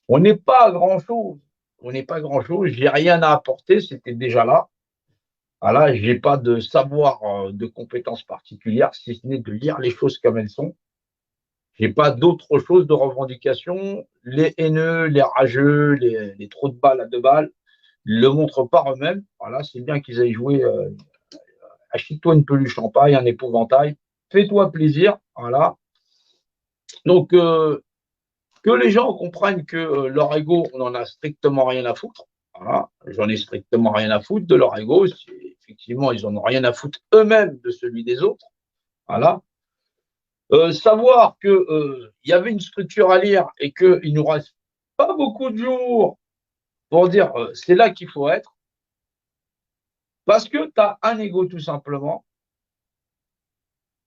On n'est pas à grand-chose. on n'est pas grand-chose, j'ai rien à apporter, c'était déjà là. Voilà, j'ai pas de savoir, de compétences particulières, si ce n'est de lire les choses comme elles sont. J'ai pas d'autre chose de revendication. Les haineux, les rageux, les trous de balles à deux balles, ils le montrent par eux-mêmes. Voilà, c'est bien qu'ils aillent jouer, achète-toi une peluche en paille, un épouvantail, fais-toi plaisir. Voilà. Donc, que les gens comprennent que leur ego, on n'en a strictement rien à foutre. Voilà. J'en ai strictement rien à foutre de leur ego. Effectivement, ils n'en ont rien à foutre eux-mêmes de celui des autres. Voilà. Savoir que y avait une structure à lire et qu'il nous reste pas beaucoup de jours pour dire c'est là qu'il faut être, parce que tu as un ego tout simplement,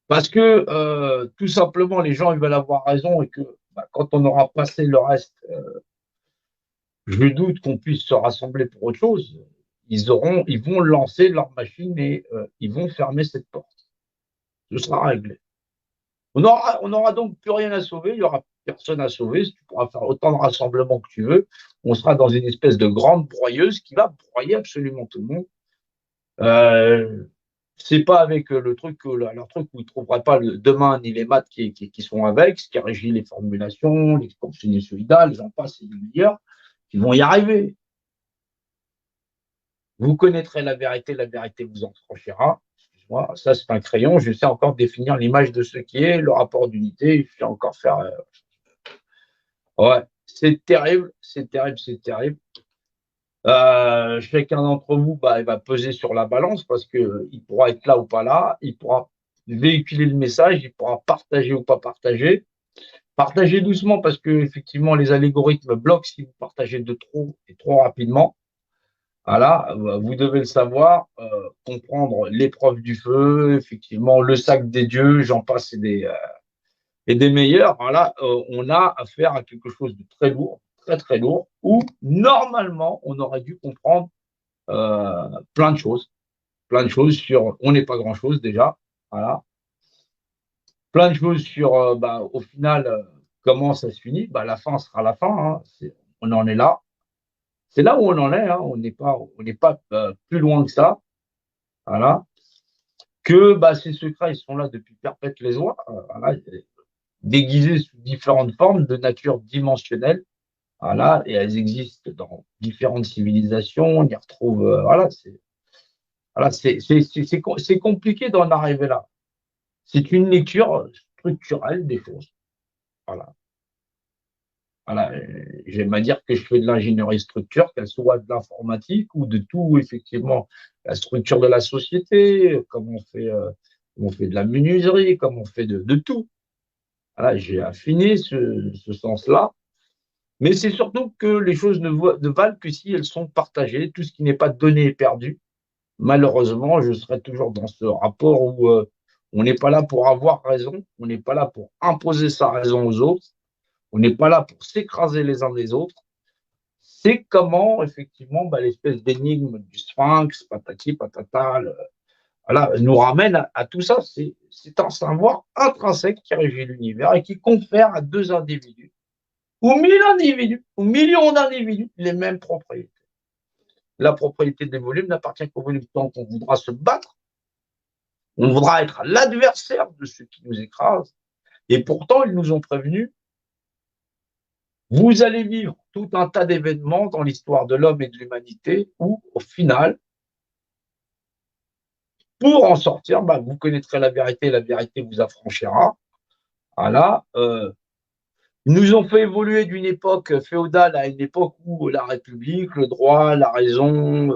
parce que tout simplement les gens ils veulent avoir raison et que bah, quand on aura passé le reste, je doute qu'on puisse se rassembler pour autre chose. Ils vont lancer leur machine et ils vont fermer cette porte. Ce sera réglé. On aura donc plus rien à sauver, il y aura personne à sauver, tu pourras faire autant de rassemblements que tu veux, on sera dans une espèce de grande broyeuse qui va broyer absolument tout le monde. Euh, c'est pas avec le truc, leur truc où ils ne trouveraient pas le demain ni les maths qui sont avec, ce qui régit les formulations, les consignes solidales, les en passe et des milliards, qui vont y arriver. Vous connaîtrez la vérité vous en franchira. Excuse-moi, ça c'est un crayon, je sais encore définir l'image de ce qui est, le rapport d'unité, je sais encore faire. Ouais, c'est terrible, c'est terrible, c'est terrible. Chacun d'entre vous, bah, il va peser sur la balance parce que il pourra être là ou pas là, il pourra véhiculer le message, il pourra partager ou pas partager. Partagez doucement parce que effectivement les algorithmes bloquent si vous partagez de trop et trop rapidement. Voilà, vous devez le savoir, comprendre l'épreuve du feu, effectivement le sac des dieux, j'en passe et des meilleurs. Voilà, on a affaire à quelque chose de très lourd, très très lourd, où normalement on aurait dû comprendre plein de choses, plein de choses sur, on n'est pas grand chose déjà, voilà, plein de choses sur, bah, au final, comment ça se finit, bah, la fin sera la fin, hein. On en est là, c'est là où on en est, hein. On n'est pas plus loin que ça, voilà, que bah, ces secrets, ils sont là depuis perpète les oies, voilà, déguisés sous différentes formes de nature dimensionnelle, voilà, et elles existent dans différentes civilisations, on y retrouve, voilà, c'est compliqué d'en arriver là. C'est une lecture structurelle des choses. Voilà. Voilà. J'aime à dire que je fais de l'ingénierie structure, qu'elle soit de l'informatique ou de tout, effectivement, la structure de la société, comme on fait de la menuiserie, comme on fait de tout. Voilà, j'ai affiné ce sens-là. Mais c'est surtout que les choses ne valent que si elles sont partagées. Tout ce qui n'est pas donné est perdu. Malheureusement, je serai toujours dans ce rapport où on n'est pas là pour avoir raison, on n'est pas là pour imposer sa raison aux autres, on n'est pas là pour s'écraser les uns des autres. C'est comment, effectivement, bah, l'espèce d'énigme du sphinx, patati patata, voilà, nous ramène à tout ça. C'est un savoir intrinsèque qui régit l'univers et qui confère à deux individus, ou mille individus, ou millions d'individus, les mêmes propriétés. La propriété des volumes n'appartient qu'au volume. Tant qu'on voudra se battre, on voudra être l'adversaire de ceux qui nous écrasent. Et pourtant, ils nous ont prévenus, vous allez vivre tout un tas d'événements dans l'histoire de l'homme et de l'humanité où, au final, pour en sortir, bah, vous connaîtrez la vérité vous affranchira. Voilà. Ils nous ont fait évoluer d'une époque féodale à une époque où la République, le droit, la raison,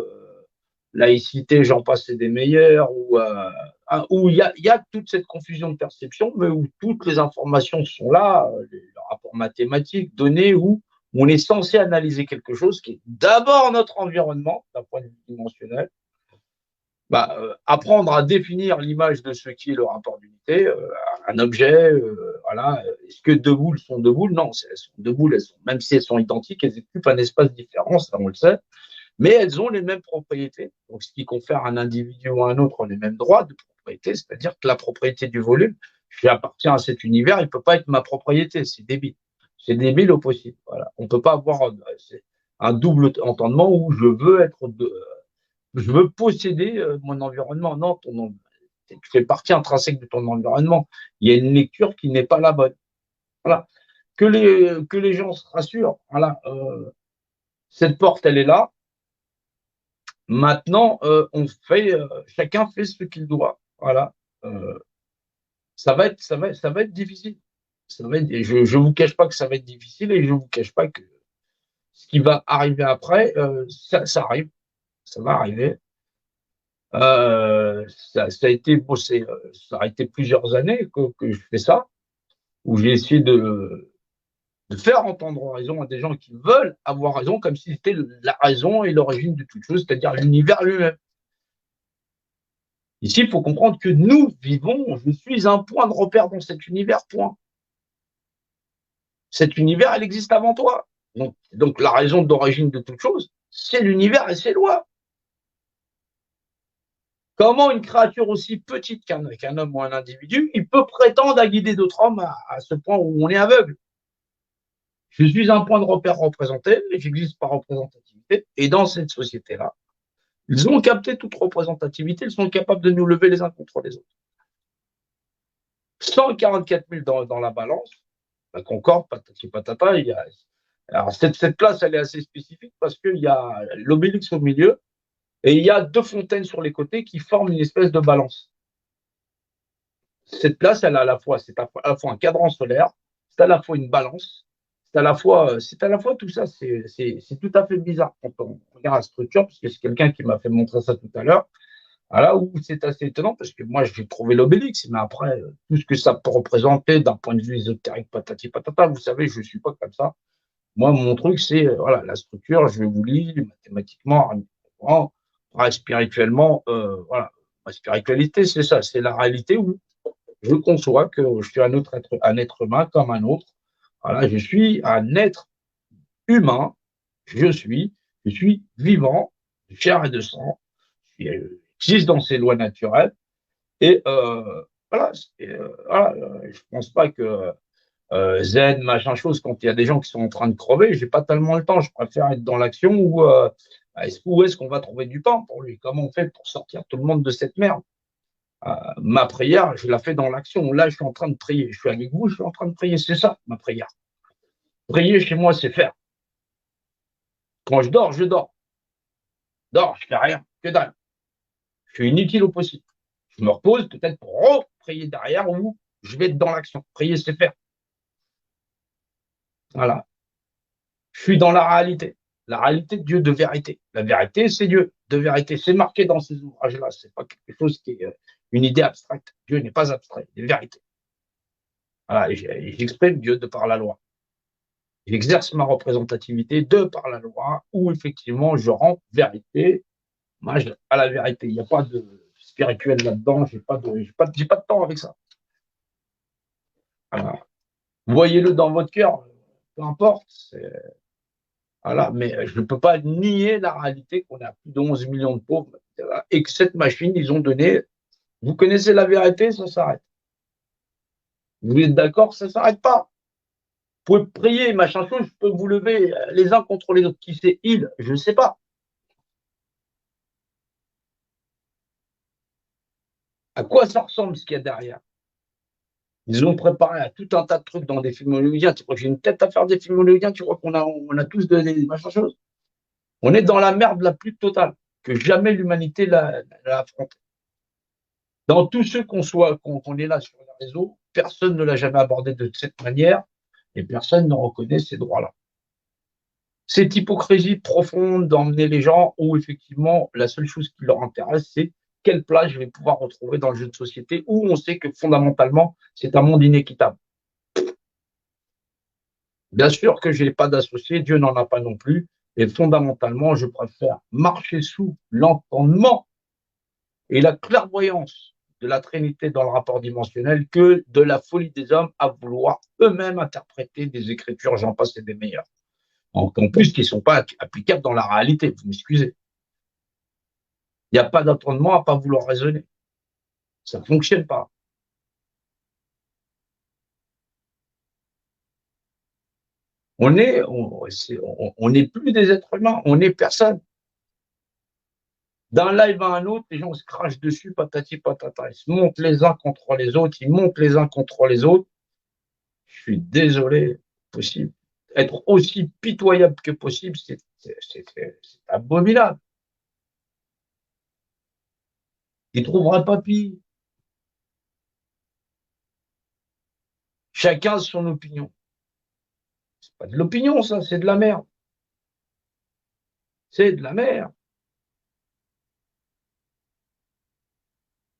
laïcité, j'en passe, c'est des meilleurs, où il y a toute cette confusion de perception, mais où toutes les informations sont là, les rapports mathématiques, données, où on est censé analyser quelque chose qui est d'abord notre environnement, d'un point de vue dimensionnel, bah, apprendre à définir l'image de ce qui est le rapport d'unité, un objet, voilà, est-ce que deux boules sont deux boules? Non, elles sont deux boules, même si elles sont identiques, elles occupent un espace différent, ça on le sait, mais elles ont les mêmes propriétés. Donc, ce qui confère à un individu ou à un autre les mêmes droits de propriété, c'est-à-dire que la propriété du volume, j'appartiens à cet univers, il ne peut pas être ma propriété, c'est débile. C'est débile au possible. Voilà. On ne peut pas avoir. un double entendement où je veux posséder mon environnement. Non, tu fais partie intrinsèque de ton environnement. Il y a une lecture qui n'est pas la bonne. Voilà. Que les gens se rassurent. Voilà. Cette porte, elle est là. Maintenant, chacun fait ce qu'il doit. Voilà. Euh, ça va être difficile. Je vous cache pas que ça va être difficile et je vous cache pas que ce qui va arriver après, ça arrive, ça va arriver. Ça a été, bon, ça a été plusieurs années que je fais ça, où j'ai essayé de faire entendre raison à des gens qui veulent avoir raison, comme si c'était la raison et l'origine de toute chose, c'est-à-dire l'univers lui-même. Ici, il faut comprendre que nous vivons, je suis un point de repère dans cet univers, point. Cet univers, elle existe avant toi. Donc la raison d'origine de toute chose, c'est l'univers et ses lois. Comment une créature aussi petite qu'un homme ou un individu, il peut prétendre à guider d'autres hommes à ce point où on est aveugle? Je suis un point de repère représenté, j'existe par représentativité, et dans cette société-là, ils ont capté toute représentativité, ils sont capables de nous lever les uns contre les autres. 144 000 dans la balance, la Concorde, patati patata, alors cette place, elle est assez spécifique parce qu'il y a l'obélix au milieu et il y a deux fontaines sur les côtés qui forment une espèce de balance. Cette place, elle a c'est à la fois un cadran solaire, c'est à la fois une balance, c'est à la fois tout ça. C'est tout à fait bizarre quand on regarde la structure, parce que c'est quelqu'un qui m'a fait montrer ça tout à l'heure. Voilà où c'est assez étonnant, parce que moi, j'ai trouvé l'obélix, mais après, tout ce que ça peut représenter d'un point de vue ésotérique, patati patata, vous savez, je ne suis pas comme ça. Moi, mon truc, c'est voilà, la structure, je vous lis mathématiquement, spirituellement, voilà. La spiritualité, c'est ça, c'est la réalité où je conçois que je suis un être humain comme un autre. Voilà, je suis un être humain, je suis, je suis vivant, de chair et de sang, j'existe dans ses lois naturelles. Et voilà, je pense pas que zen, machin chose, quand il y a des gens qui sont en train de crever, j'ai pas tellement le temps. Je préfère être dans l'action où est-ce qu'on va trouver du temps pour lui? Comment on fait pour sortir tout le monde de cette merde? Ma prière, je la fais dans l'action. Là, je suis en train de prier. Je suis avec vous, je suis en train de prier. C'est ça, ma prière. Prier chez moi, c'est faire. Quand je dors, je dors. Dors, je fais rien, que dalle. Je suis inutile au possible. Je me repose peut-être pour prier derrière ou je vais être dans l'action. Prier, c'est faire. Voilà. Je suis dans la réalité. La réalité de Dieu de vérité. La vérité, c'est Dieu de vérité. C'est marqué dans ces ouvrages-là. C'est pas quelque chose qui est une idée abstraite. Dieu n'est pas abstrait. Il est vérité. Voilà. J'exprime Dieu de par la loi. J'exerce ma représentativité de par la loi où effectivement je rends vérité à la vérité. Il n'y a pas de spirituel là-dedans. J'ai pas de temps avec ça. Voilà. Voyez-le dans votre cœur, peu importe. Voilà, mais je ne peux pas nier la réalité qu'on a plus de 11 millions de pauvres et que cette machine, ils ont donné. Vous connaissez la vérité, ça s'arrête. Vous êtes d'accord, ça ne s'arrête pas. Vous pouvez prier, machin chose, je peux vous lever les uns contre les autres. Qui c'est il? Je ne sais pas. À quoi ça ressemble ce qu'il y a derrière? Ils ont préparé à tout un tas de trucs dans des films hollywoodiens. Tu crois que j'ai une tête à faire des films hollywoodiens? Tu crois on a tous des machin choses? On est dans la merde la plus totale que jamais l'humanité l'a affrontée. Dans tous ceux qu'on est là sur les réseaux, personne ne l'a jamais abordé de cette manière et personne ne reconnaît ces droits-là. Cette hypocrisie profonde d'emmener les gens où effectivement la seule chose qui leur intéresse, c'est quelle place je vais pouvoir retrouver dans le jeu de société où on sait que fondamentalement, c'est un monde inéquitable. Bien sûr que je n'ai pas d'associé, Dieu n'en a pas non plus, et fondamentalement, je préfère marcher sous l'entendement et la clairvoyance de la Trinité dans le rapport dimensionnel que de la folie des hommes à vouloir eux-mêmes interpréter des écritures, j'en passe et des meilleurs. En plus, qui ne sont pas applicables dans la réalité, vous m'excusez. Il n'y a pas d'entendement à ne pas vouloir raisonner. Ça ne fonctionne pas. On n'est plus des êtres humains, on n'est personne. D'un live à un autre, les gens se crachent dessus, patati patata. Ils se montent les uns contre les autres, ils montent les uns contre les autres. Je suis désolé, possible. Être aussi pitoyable que possible, c'est abominable. Il ne trouvera pas pire. Chacun a son opinion. C'est pas de l'opinion, ça, c'est de la merde. C'est de la merde.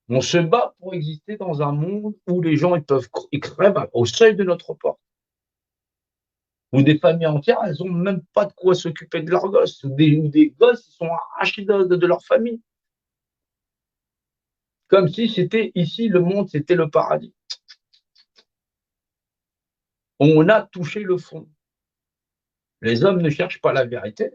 On se bat pour exister dans un monde où les gens ils crèvent au seuil de notre porte. Où des familles entières, elles n'ont même pas de quoi s'occuper de leurs gosses. Ou des gosses, ils sont arrachés de leur famille. Comme si c'était ici, le monde, c'était le paradis. On a touché le fond. Les hommes ne cherchent pas la vérité.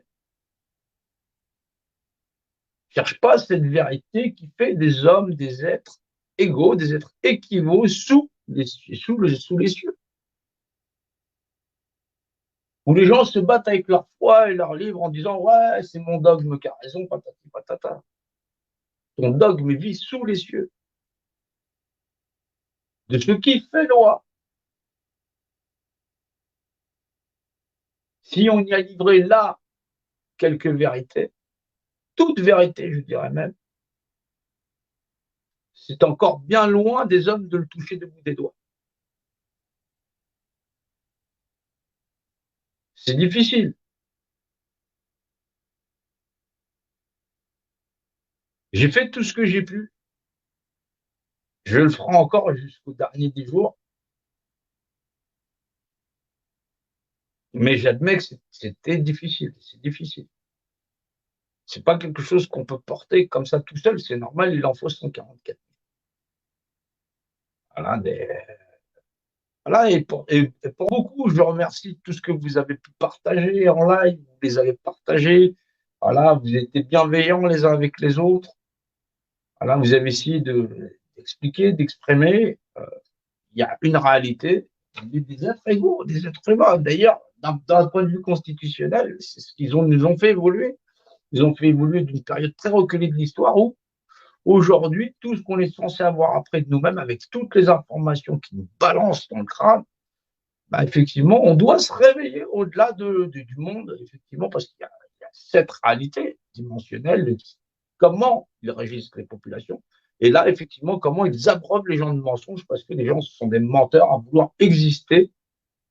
Ils ne cherchent pas cette vérité qui fait des hommes des êtres égaux, des êtres équivaux sous les cieux. Où les gens se battent avec leur foi et leur livre en disant ouais, c'est mon dogme qui a raison, patati patata. Ton dogme vit sous les cieux. De ce qui fait loi. Si on y a livré là quelques vérités, toute vérité, je dirais même, c'est encore bien loin des hommes de le toucher du bout des doigts. C'est difficile. J'ai fait tout ce que j'ai pu. Je le ferai encore jusqu'au dernier des jours. Mais j'admets que c'était difficile. C'est difficile. C'est pas quelque chose qu'on peut porter comme ça tout seul. C'est normal, il en faut 144. Voilà, voilà et pour beaucoup, je remercie tout ce que vous avez pu partager en live. Vous les avez partagés. Voilà, vous étiez bienveillants les uns avec les autres. Voilà, vous avez essayé d'expliquer, d'exprimer. Il y a une réalité, des êtres égaux, des êtres humains. D'ailleurs, d'un point de vue constitutionnel, c'est ce qu'ils nous ont fait évoluer. Ils ont fait évoluer d'une période très reculée de l'histoire où, aujourd'hui, tout ce qu'on est censé avoir après de nous-mêmes, avec toutes les informations qui nous balancent dans le crâne, bah, effectivement, on doit se réveiller au-delà du monde, effectivement, parce qu'il y a cette réalité dimensionnelle de comment ils régissent les populations. Et là, effectivement, comment ils abreuvent les gens de mensonges, parce que les gens sont des menteurs à vouloir exister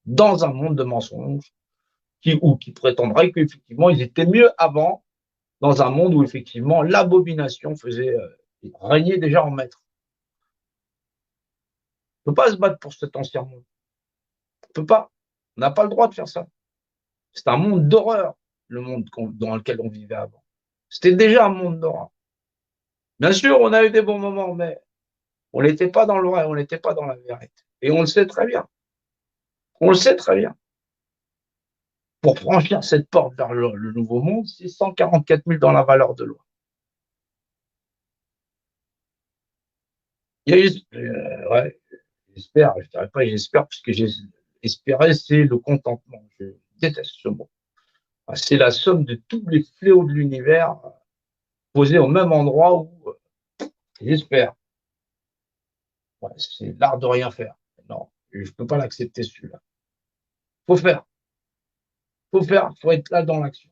dans un monde de mensonges, qui prétendraient qu'effectivement, ils étaient mieux avant, dans un monde où, effectivement, l'abomination faisait régner déjà en maître. On ne peut pas se battre pour cet ancien monde. On ne peut pas. On n'a pas le droit de faire ça. C'est un monde d'horreur, le monde dans lequel on vivait avant. C'était déjà un monde d'horreur. Bien sûr, on a eu des bons moments, mais on n'était pas dans le vrai, on n'était pas dans la vérité. Et on le sait très bien. On le sait très bien. Pour franchir cette porte vers le nouveau monde, c'est 144 000 dans la valeur de loi. Ouais, j'espère, je ne dirais pas j'espère, parce que espérer, c'est le contentement. Je déteste ce mot. C'est la somme de tous les fléaux de l'univers posés au même endroit où j'espère. Ouais, c'est l'art de rien faire. Non, je ne peux pas l'accepter celui-là. Faut faire, faut être là dans l'action.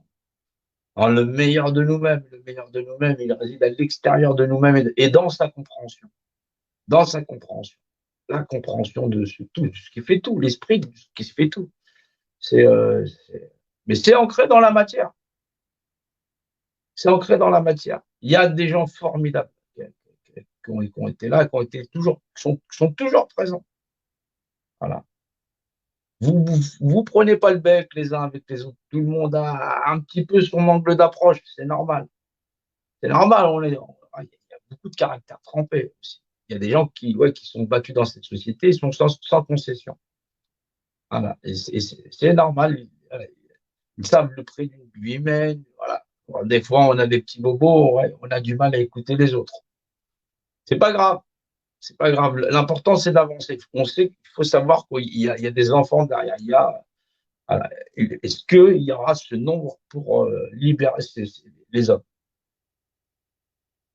Le meilleur de nous-mêmes, le meilleur de nous-mêmes, il réside à l'extérieur de nous-mêmes et dans sa compréhension. Dans sa compréhension. La compréhension de ce qui fait tout, l'esprit qui fait tout. Mais c'est ancré dans la matière. C'est ancré dans la matière. Il y a des gens formidables qui ont été là, qui sont toujours présents. Voilà. Vous prenez pas le bec les uns avec les autres. Tout le monde a un petit peu son angle d'approche. C'est normal. C'est normal. Il y a beaucoup de caractères trempés aussi. Il y a des gens qui sont battus dans cette société, ils sont sans concession. Voilà. Et c'est normal. Ils savent le prix d'une vie humaine. Voilà. Alors, des fois, on a des petits bobos, ouais, on a du mal à écouter les autres. C'est pas grave. C'est pas grave. L'important, c'est d'avancer. On sait qu'il faut savoir qu'il y a des enfants derrière. Voilà. Est-ce qu'il y aura ce nombre pour libérer les hommes?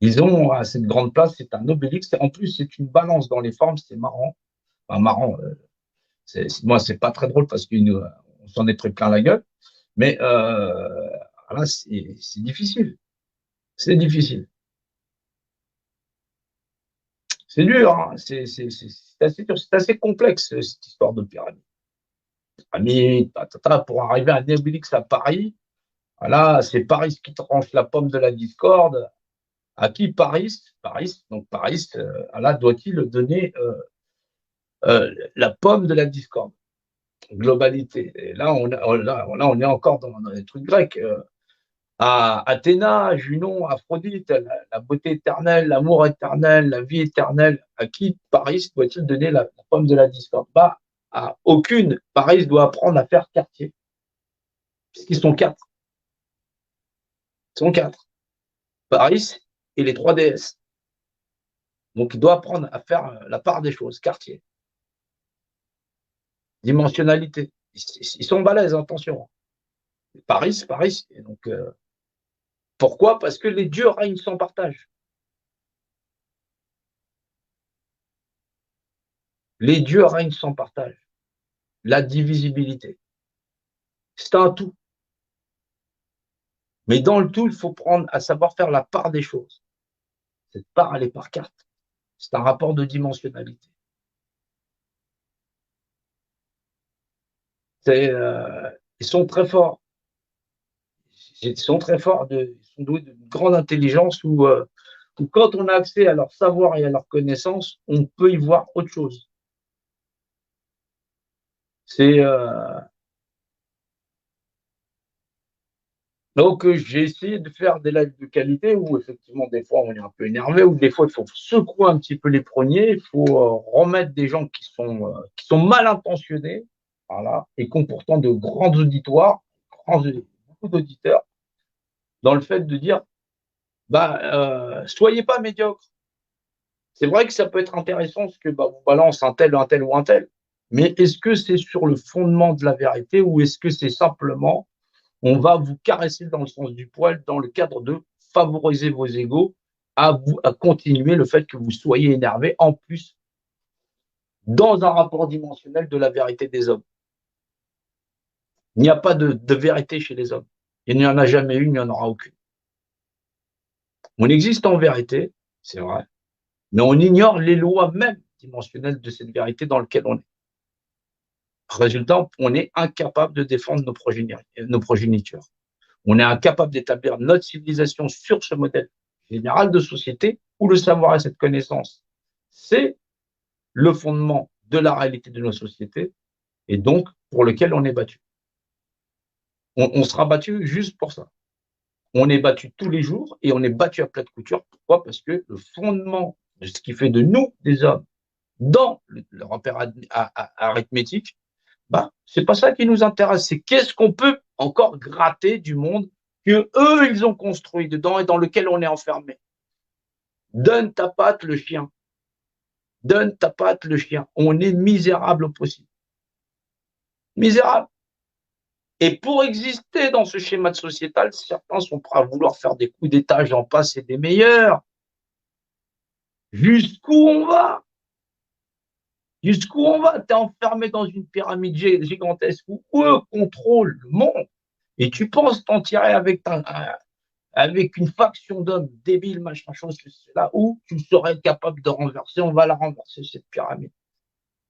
Ils ont cette grande place, c'est un obélix. En plus, c'est une balance dans les formes, c'est marrant. Enfin, marrant, moi, c'est pas très drôle parce qu'on s'en est pris plein la gueule. Mais voilà, c'est difficile. C'est difficile. C'est dur, hein. C'est assez dur. C'est assez complexe, cette histoire de pyramide. Pyramide, pour arriver à un obélix à Paris, voilà, c'est Paris qui tranche la pomme de la discorde. À qui Paris, là, doit-il donner la pomme de la discorde, globalité. Et là, on est encore dans les trucs grecs. À Athéna, Junon, Aphrodite, la beauté éternelle, l'amour éternel, la vie éternelle. À qui Paris doit-il donner la pomme de la discorde? Bah, à aucune. Paris doit apprendre à faire quartier, puisqu'ils sont quatre. Ils sont quatre. Paris et les trois déesses. Donc, il doit apprendre à faire la part des choses, quartier, dimensionnalité. Ils sont balèzes, attention. Paris. Et donc, pourquoi? Parce que les dieux règnent sans partage. Les dieux règnent sans partage. La divisibilité. C'est un tout. Mais dans le tout, il faut prendre à savoir faire la part des choses. Cette part, elle est par carte. C'est un rapport de dimensionnalité. Ils sont très forts. Ils sont très forts, ils sont doués d'une grande intelligence où quand on a accès à leur savoir et à leur connaissance, on peut y voir autre chose. C'est donc j'ai essayé de faire des lives de qualité où effectivement des fois on est un peu énervé, ou des fois il faut secouer un petit peu les preniers, il faut remettre des gens qui sont mal intentionnés, voilà, et qui ont pourtant de grands auditoires, beaucoup d'auditeurs, dans le fait de dire bah soyez pas médiocres. C'est vrai que ça peut être intéressant ce que bah, on balance un tel ou un tel, mais est-ce que c'est sur le fondement de la vérité, ou est-ce que c'est simplement on va vous caresser dans le sens du poil dans le cadre de favoriser vos égos à continuer le fait que vous soyez énervé, en plus dans un rapport dimensionnel de la vérité des hommes. Il n'y a pas de vérité chez les hommes. Il n'y en a jamais une, il n'y en aura aucune. On existe en vérité, c'est vrai, mais on ignore les lois même dimensionnelles de cette vérité dans laquelle on est. Résultat, on est incapable de défendre nos progénitures. On est incapable d'établir notre civilisation sur ce modèle général de société où le savoir et cette connaissance, c'est le fondement de la réalité de nos sociétés, et donc pour lequel on est battu. On sera battu juste pour ça. On est battu tous les jours et on est battu à plat de couture. Pourquoi? Parce que le fondement de ce qui fait de nous des hommes dans le repère arithmétique, bah, c'est pas ça qui nous intéresse. C'est qu'est-ce qu'on peut encore gratter du monde que eux ils ont construit dedans et dans lequel on est enfermé. Donne ta patte le chien. Donne ta patte le chien. On est misérable au possible. Misérable. Et pour exister dans ce schéma de sociétal, certains sont prêts à vouloir faire des coups d'état, j'en passe, et des meilleurs. Jusqu'où on va? Jusqu'où on va? Tu es enfermé dans une pyramide gigantesque où eux contrôlent le monde. Et tu penses t'en tirer avec une faction d'hommes débiles, machin chose, là où tu serais capable de renverser, on va la renverser, cette pyramide.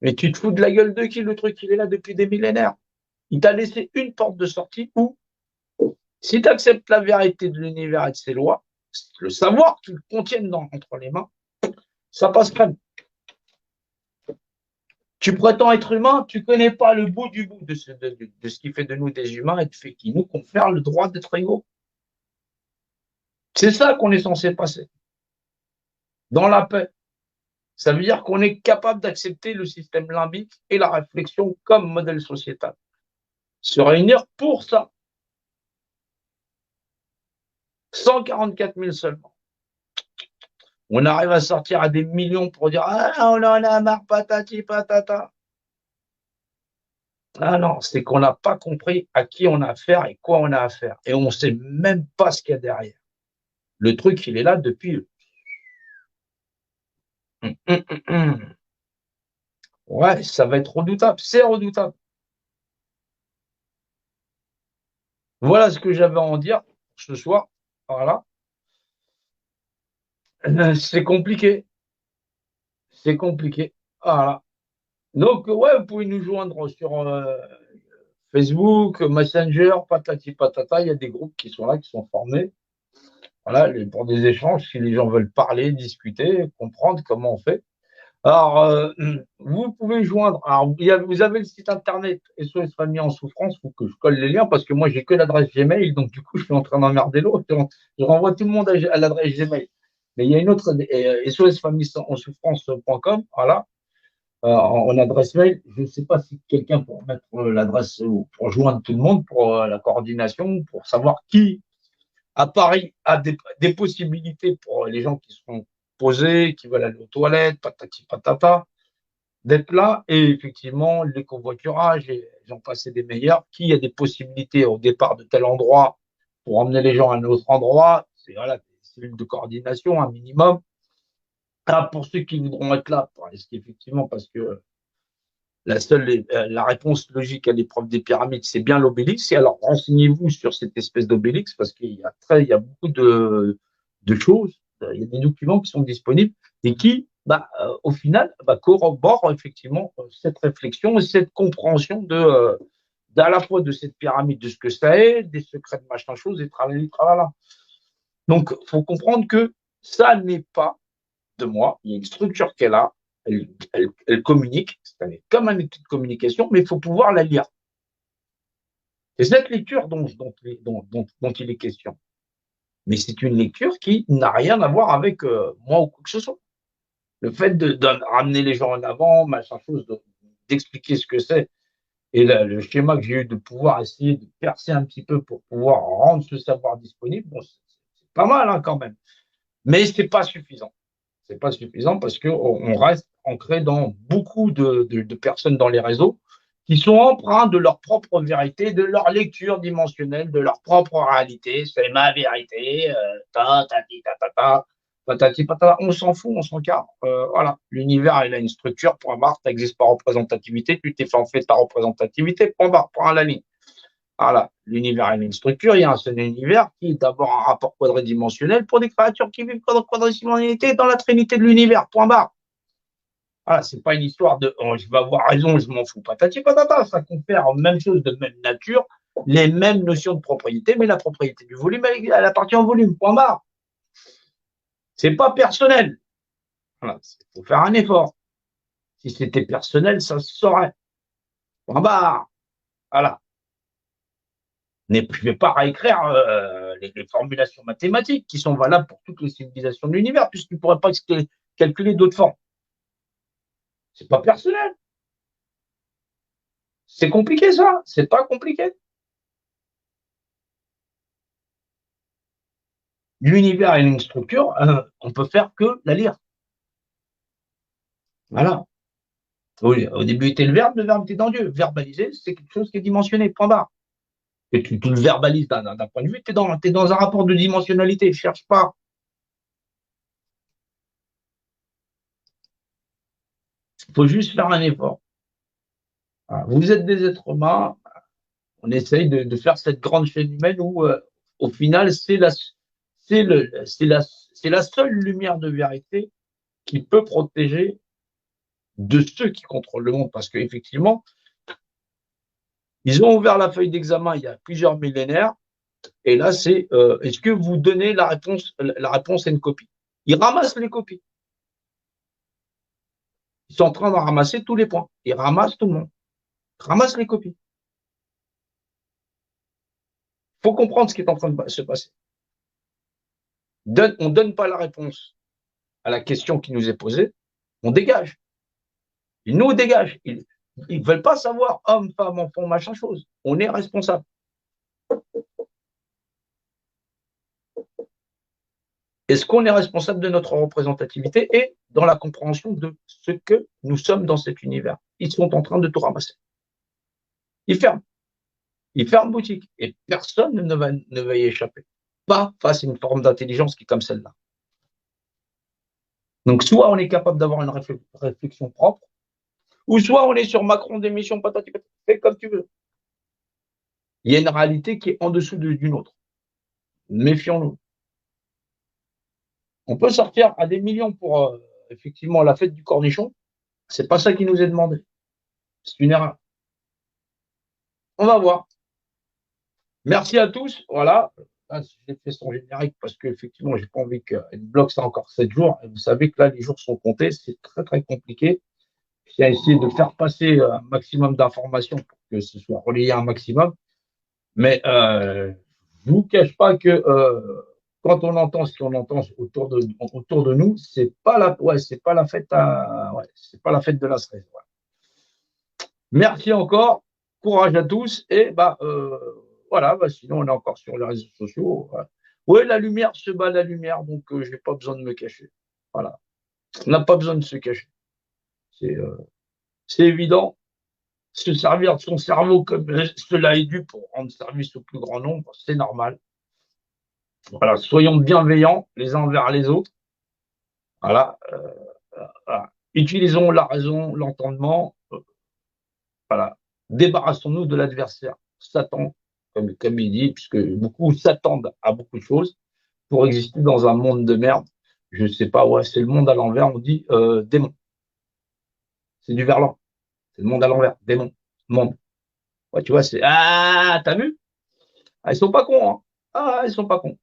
Mais tu te fous de la gueule de qui? Le truc, il est là depuis des millénaires. Il t'a laissé une porte de sortie où, si tu acceptes la vérité de l'univers et de ses lois, le savoir qu'ils contiennent entre les mains, ça passe crème. Tu prétends être humain, tu ne connais pas le bout du bout de ce qui fait de nous des humains et qui nous confère le droit d'être égaux. C'est ça qu'on est censé passer. Dans la paix. Ça veut dire qu'on est capable d'accepter le système limbique et la réflexion comme modèle sociétal. Se réunir pour ça. 144 000 seulement. On arrive à sortir à des millions pour dire ah, on en a marre, patati patata. Ah non, c'est qu'on n'a pas compris à qui on a affaire et quoi on a affaire. Et on ne sait même pas ce qu'il y a derrière. Le truc, il est là depuis. Ouais, ça va être redoutable. C'est redoutable. Voilà ce que j'avais à en dire ce soir. Voilà. C'est compliqué. C'est compliqué. Voilà. Donc, ouais, vous pouvez nous joindre sur Facebook, Messenger, patati patata. Il y a des groupes qui sont là, qui sont formés. Voilà, pour des échanges, si les gens veulent parler, discuter, comprendre comment on fait. Alors, vous pouvez joindre. Alors, vous avez le site internet SOS Famille en souffrance. Il faut que je colle les liens parce que moi, j'ai que l'adresse Gmail. Donc, du coup, je suis en train d'emmerder l'autre. Je renvoie tout le monde à l'adresse Gmail. Mais il y a une autre, SOS en souffrance.com. Voilà, en adresse mail. Je ne sais pas si quelqu'un pour mettre l'adresse, pour joindre tout le monde, pour la coordination, pour savoir qui à Paris a des possibilités pour les gens qui seront posés, qui veulent aller aux toilettes, patati patata, d'être là. Et effectivement, les covoiturages, et j'en passais des meilleurs, qui a des possibilités au départ de tel endroit pour emmener les gens à un autre endroit. C'est voilà, des cellules de coordination, un minimum. Ah, pour ceux qui voudront être là, est-ce qu'effectivement, parce que la réponse logique à l'épreuve des pyramides, c'est bien l'obélix. Et alors, renseignez-vous sur cette espèce d'obélix parce il y a beaucoup de choses. Il y a des documents qui sont disponibles et qui, au final, corroborent effectivement cette réflexion et cette compréhension d'à la fois de cette pyramide, de ce que ça est, des secrets de machin chose et tralala, tralala. Donc, il faut comprendre que ça n'est pas de moi. Il y a une structure qu'elle a. Elle communique. C'est comme un outil de communication, mais il faut pouvoir la lire. C'est cette lecture dont il est question. Mais c'est une lecture qui n'a rien à voir avec moi ou quoi que ce soit. Le fait de ramener les gens en avant, machin chose, d'expliquer ce que c'est, et le schéma que j'ai eu de pouvoir essayer de percer un petit peu pour pouvoir rendre ce savoir disponible, bon, c'est pas mal hein, quand même. Mais c'est pas suffisant. C'est pas suffisant parce qu'on reste ancré dans beaucoup de personnes dans les réseaux qui sont empreints de leur propre vérité, de leur lecture dimensionnelle, de leur propre réalité. C'est ma vérité, patati, patata. On s'en fout, on s'en carre. Voilà, l'univers, il a une structure, point barre, tu n'existes pas représentativité, tu t'es fait en fait ta représentativité, point barre, point à la ligne. Voilà, l'univers a une structure, il y a un seul univers qui est d'abord un rapport quadridimensionnel pour des créatures qui vivent dans la quadridimensionnalité dans la trinité de l'univers, point barre. Voilà, c'est pas une histoire de oh, je vais avoir raison, je m'en fous, patati patata, ça confère même chose de même nature, les mêmes notions de propriété, mais la propriété du volume, elle appartient au volume, point barre. C'est pas personnel. Voilà, il faut faire un effort. Si c'était personnel, ça se saurait. Point barre. Voilà. Je ne vais pas réécrire les formulations mathématiques qui sont valables pour toutes les civilisations de l'univers, puisqu'ils ne pourraient pas calculer d'autres formes. C'est pas personnel. C'est compliqué ça. C'est pas compliqué. L'univers a une structure, on peut faire que la lire. Voilà. Au début était le verbe était dans Dieu. Verbaliser, c'est quelque chose qui est dimensionné, point barre. Et tu le verbalises d'un point de vue, tu es dans un rapport de dimensionnalité. Cherche pas. Il faut juste faire un effort. Voilà. Vous êtes des êtres humains, on essaye de faire cette grande chaîne humaine où, au final, c'est la seule lumière de vérité qui peut protéger de ceux qui contrôlent le monde. Parce qu'effectivement, ils ont ouvert la feuille d'examen il y a plusieurs millénaires. Et là, c'est est-ce que vous donnez la réponse est une copie. Ils ramassent les copies. Ils sont en train de ramasser tous les points. Ils ramassent tout le monde. Ils ramassent les copies. Il faut comprendre ce qui est en train de se passer. On ne donne pas la réponse à la question qui nous est posée, on dégage. Ils nous dégagent. Ils ne veulent pas savoir homme, femme, enfant, machin chose. On est responsable. Est-ce qu'on est responsable de notre représentativité et dans la compréhension de ce que nous sommes dans cet univers? Ils sont en train de tout ramasser. Il ferme. Il ferme boutique. Et personne ne va y échapper. Pas face à une forme d'intelligence qui est comme celle-là. Donc, soit on est capable d'avoir une réflexion propre, ou soit on est sur Macron démission, patati patata, fais comme tu veux. Il y a une réalité qui est en dessous d'une autre. Méfions-nous. On peut sortir à des millions pour effectivement la fête du cornichon. C'est pas ça qui nous est demandé. C'est une erreur. On va voir. Merci à tous. Voilà. Là, j'ai fait son générique parce qu'effectivement, j'ai pas envie qu'elle bloque ça encore 7 jours. Et vous savez que là, les jours sont comptés. C'est très, très compliqué. J'ai essayé de faire passer un maximum d'informations pour que ce soit relayé un maximum. Mais je vous cache pas que quand on entend ce qu'on entend autour de nous, c'est pas la fête c'est pas la fête de la cerise. Ouais. Merci encore, courage à tous et voilà, sinon on est encore sur les réseaux sociaux. Ouais, ouais, la lumière se bat la lumière, donc j'ai pas besoin de me cacher. Voilà, on n'a pas besoin de se cacher. C'est évident. Se servir de son cerveau comme cela est dû pour rendre service au plus grand nombre, c'est normal. Voilà, soyons bienveillants les uns envers les autres. Voilà, voilà. Utilisons la raison, l'entendement. Voilà, débarrassons-nous de l'adversaire, Satan, comme il dit, puisque beaucoup s'attendent à beaucoup de choses pour exister dans un monde de merde. Je sais pas, ouais, c'est le monde à l'envers. On dit démon. C'est du verlan. C'est le monde à l'envers. Démon. Monde. Ouais, tu vois, c'est t'as vu? Ah, ils sont pas cons, hein. Ah, ils sont pas cons.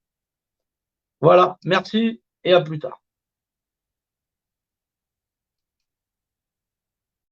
Voilà, merci et à plus tard.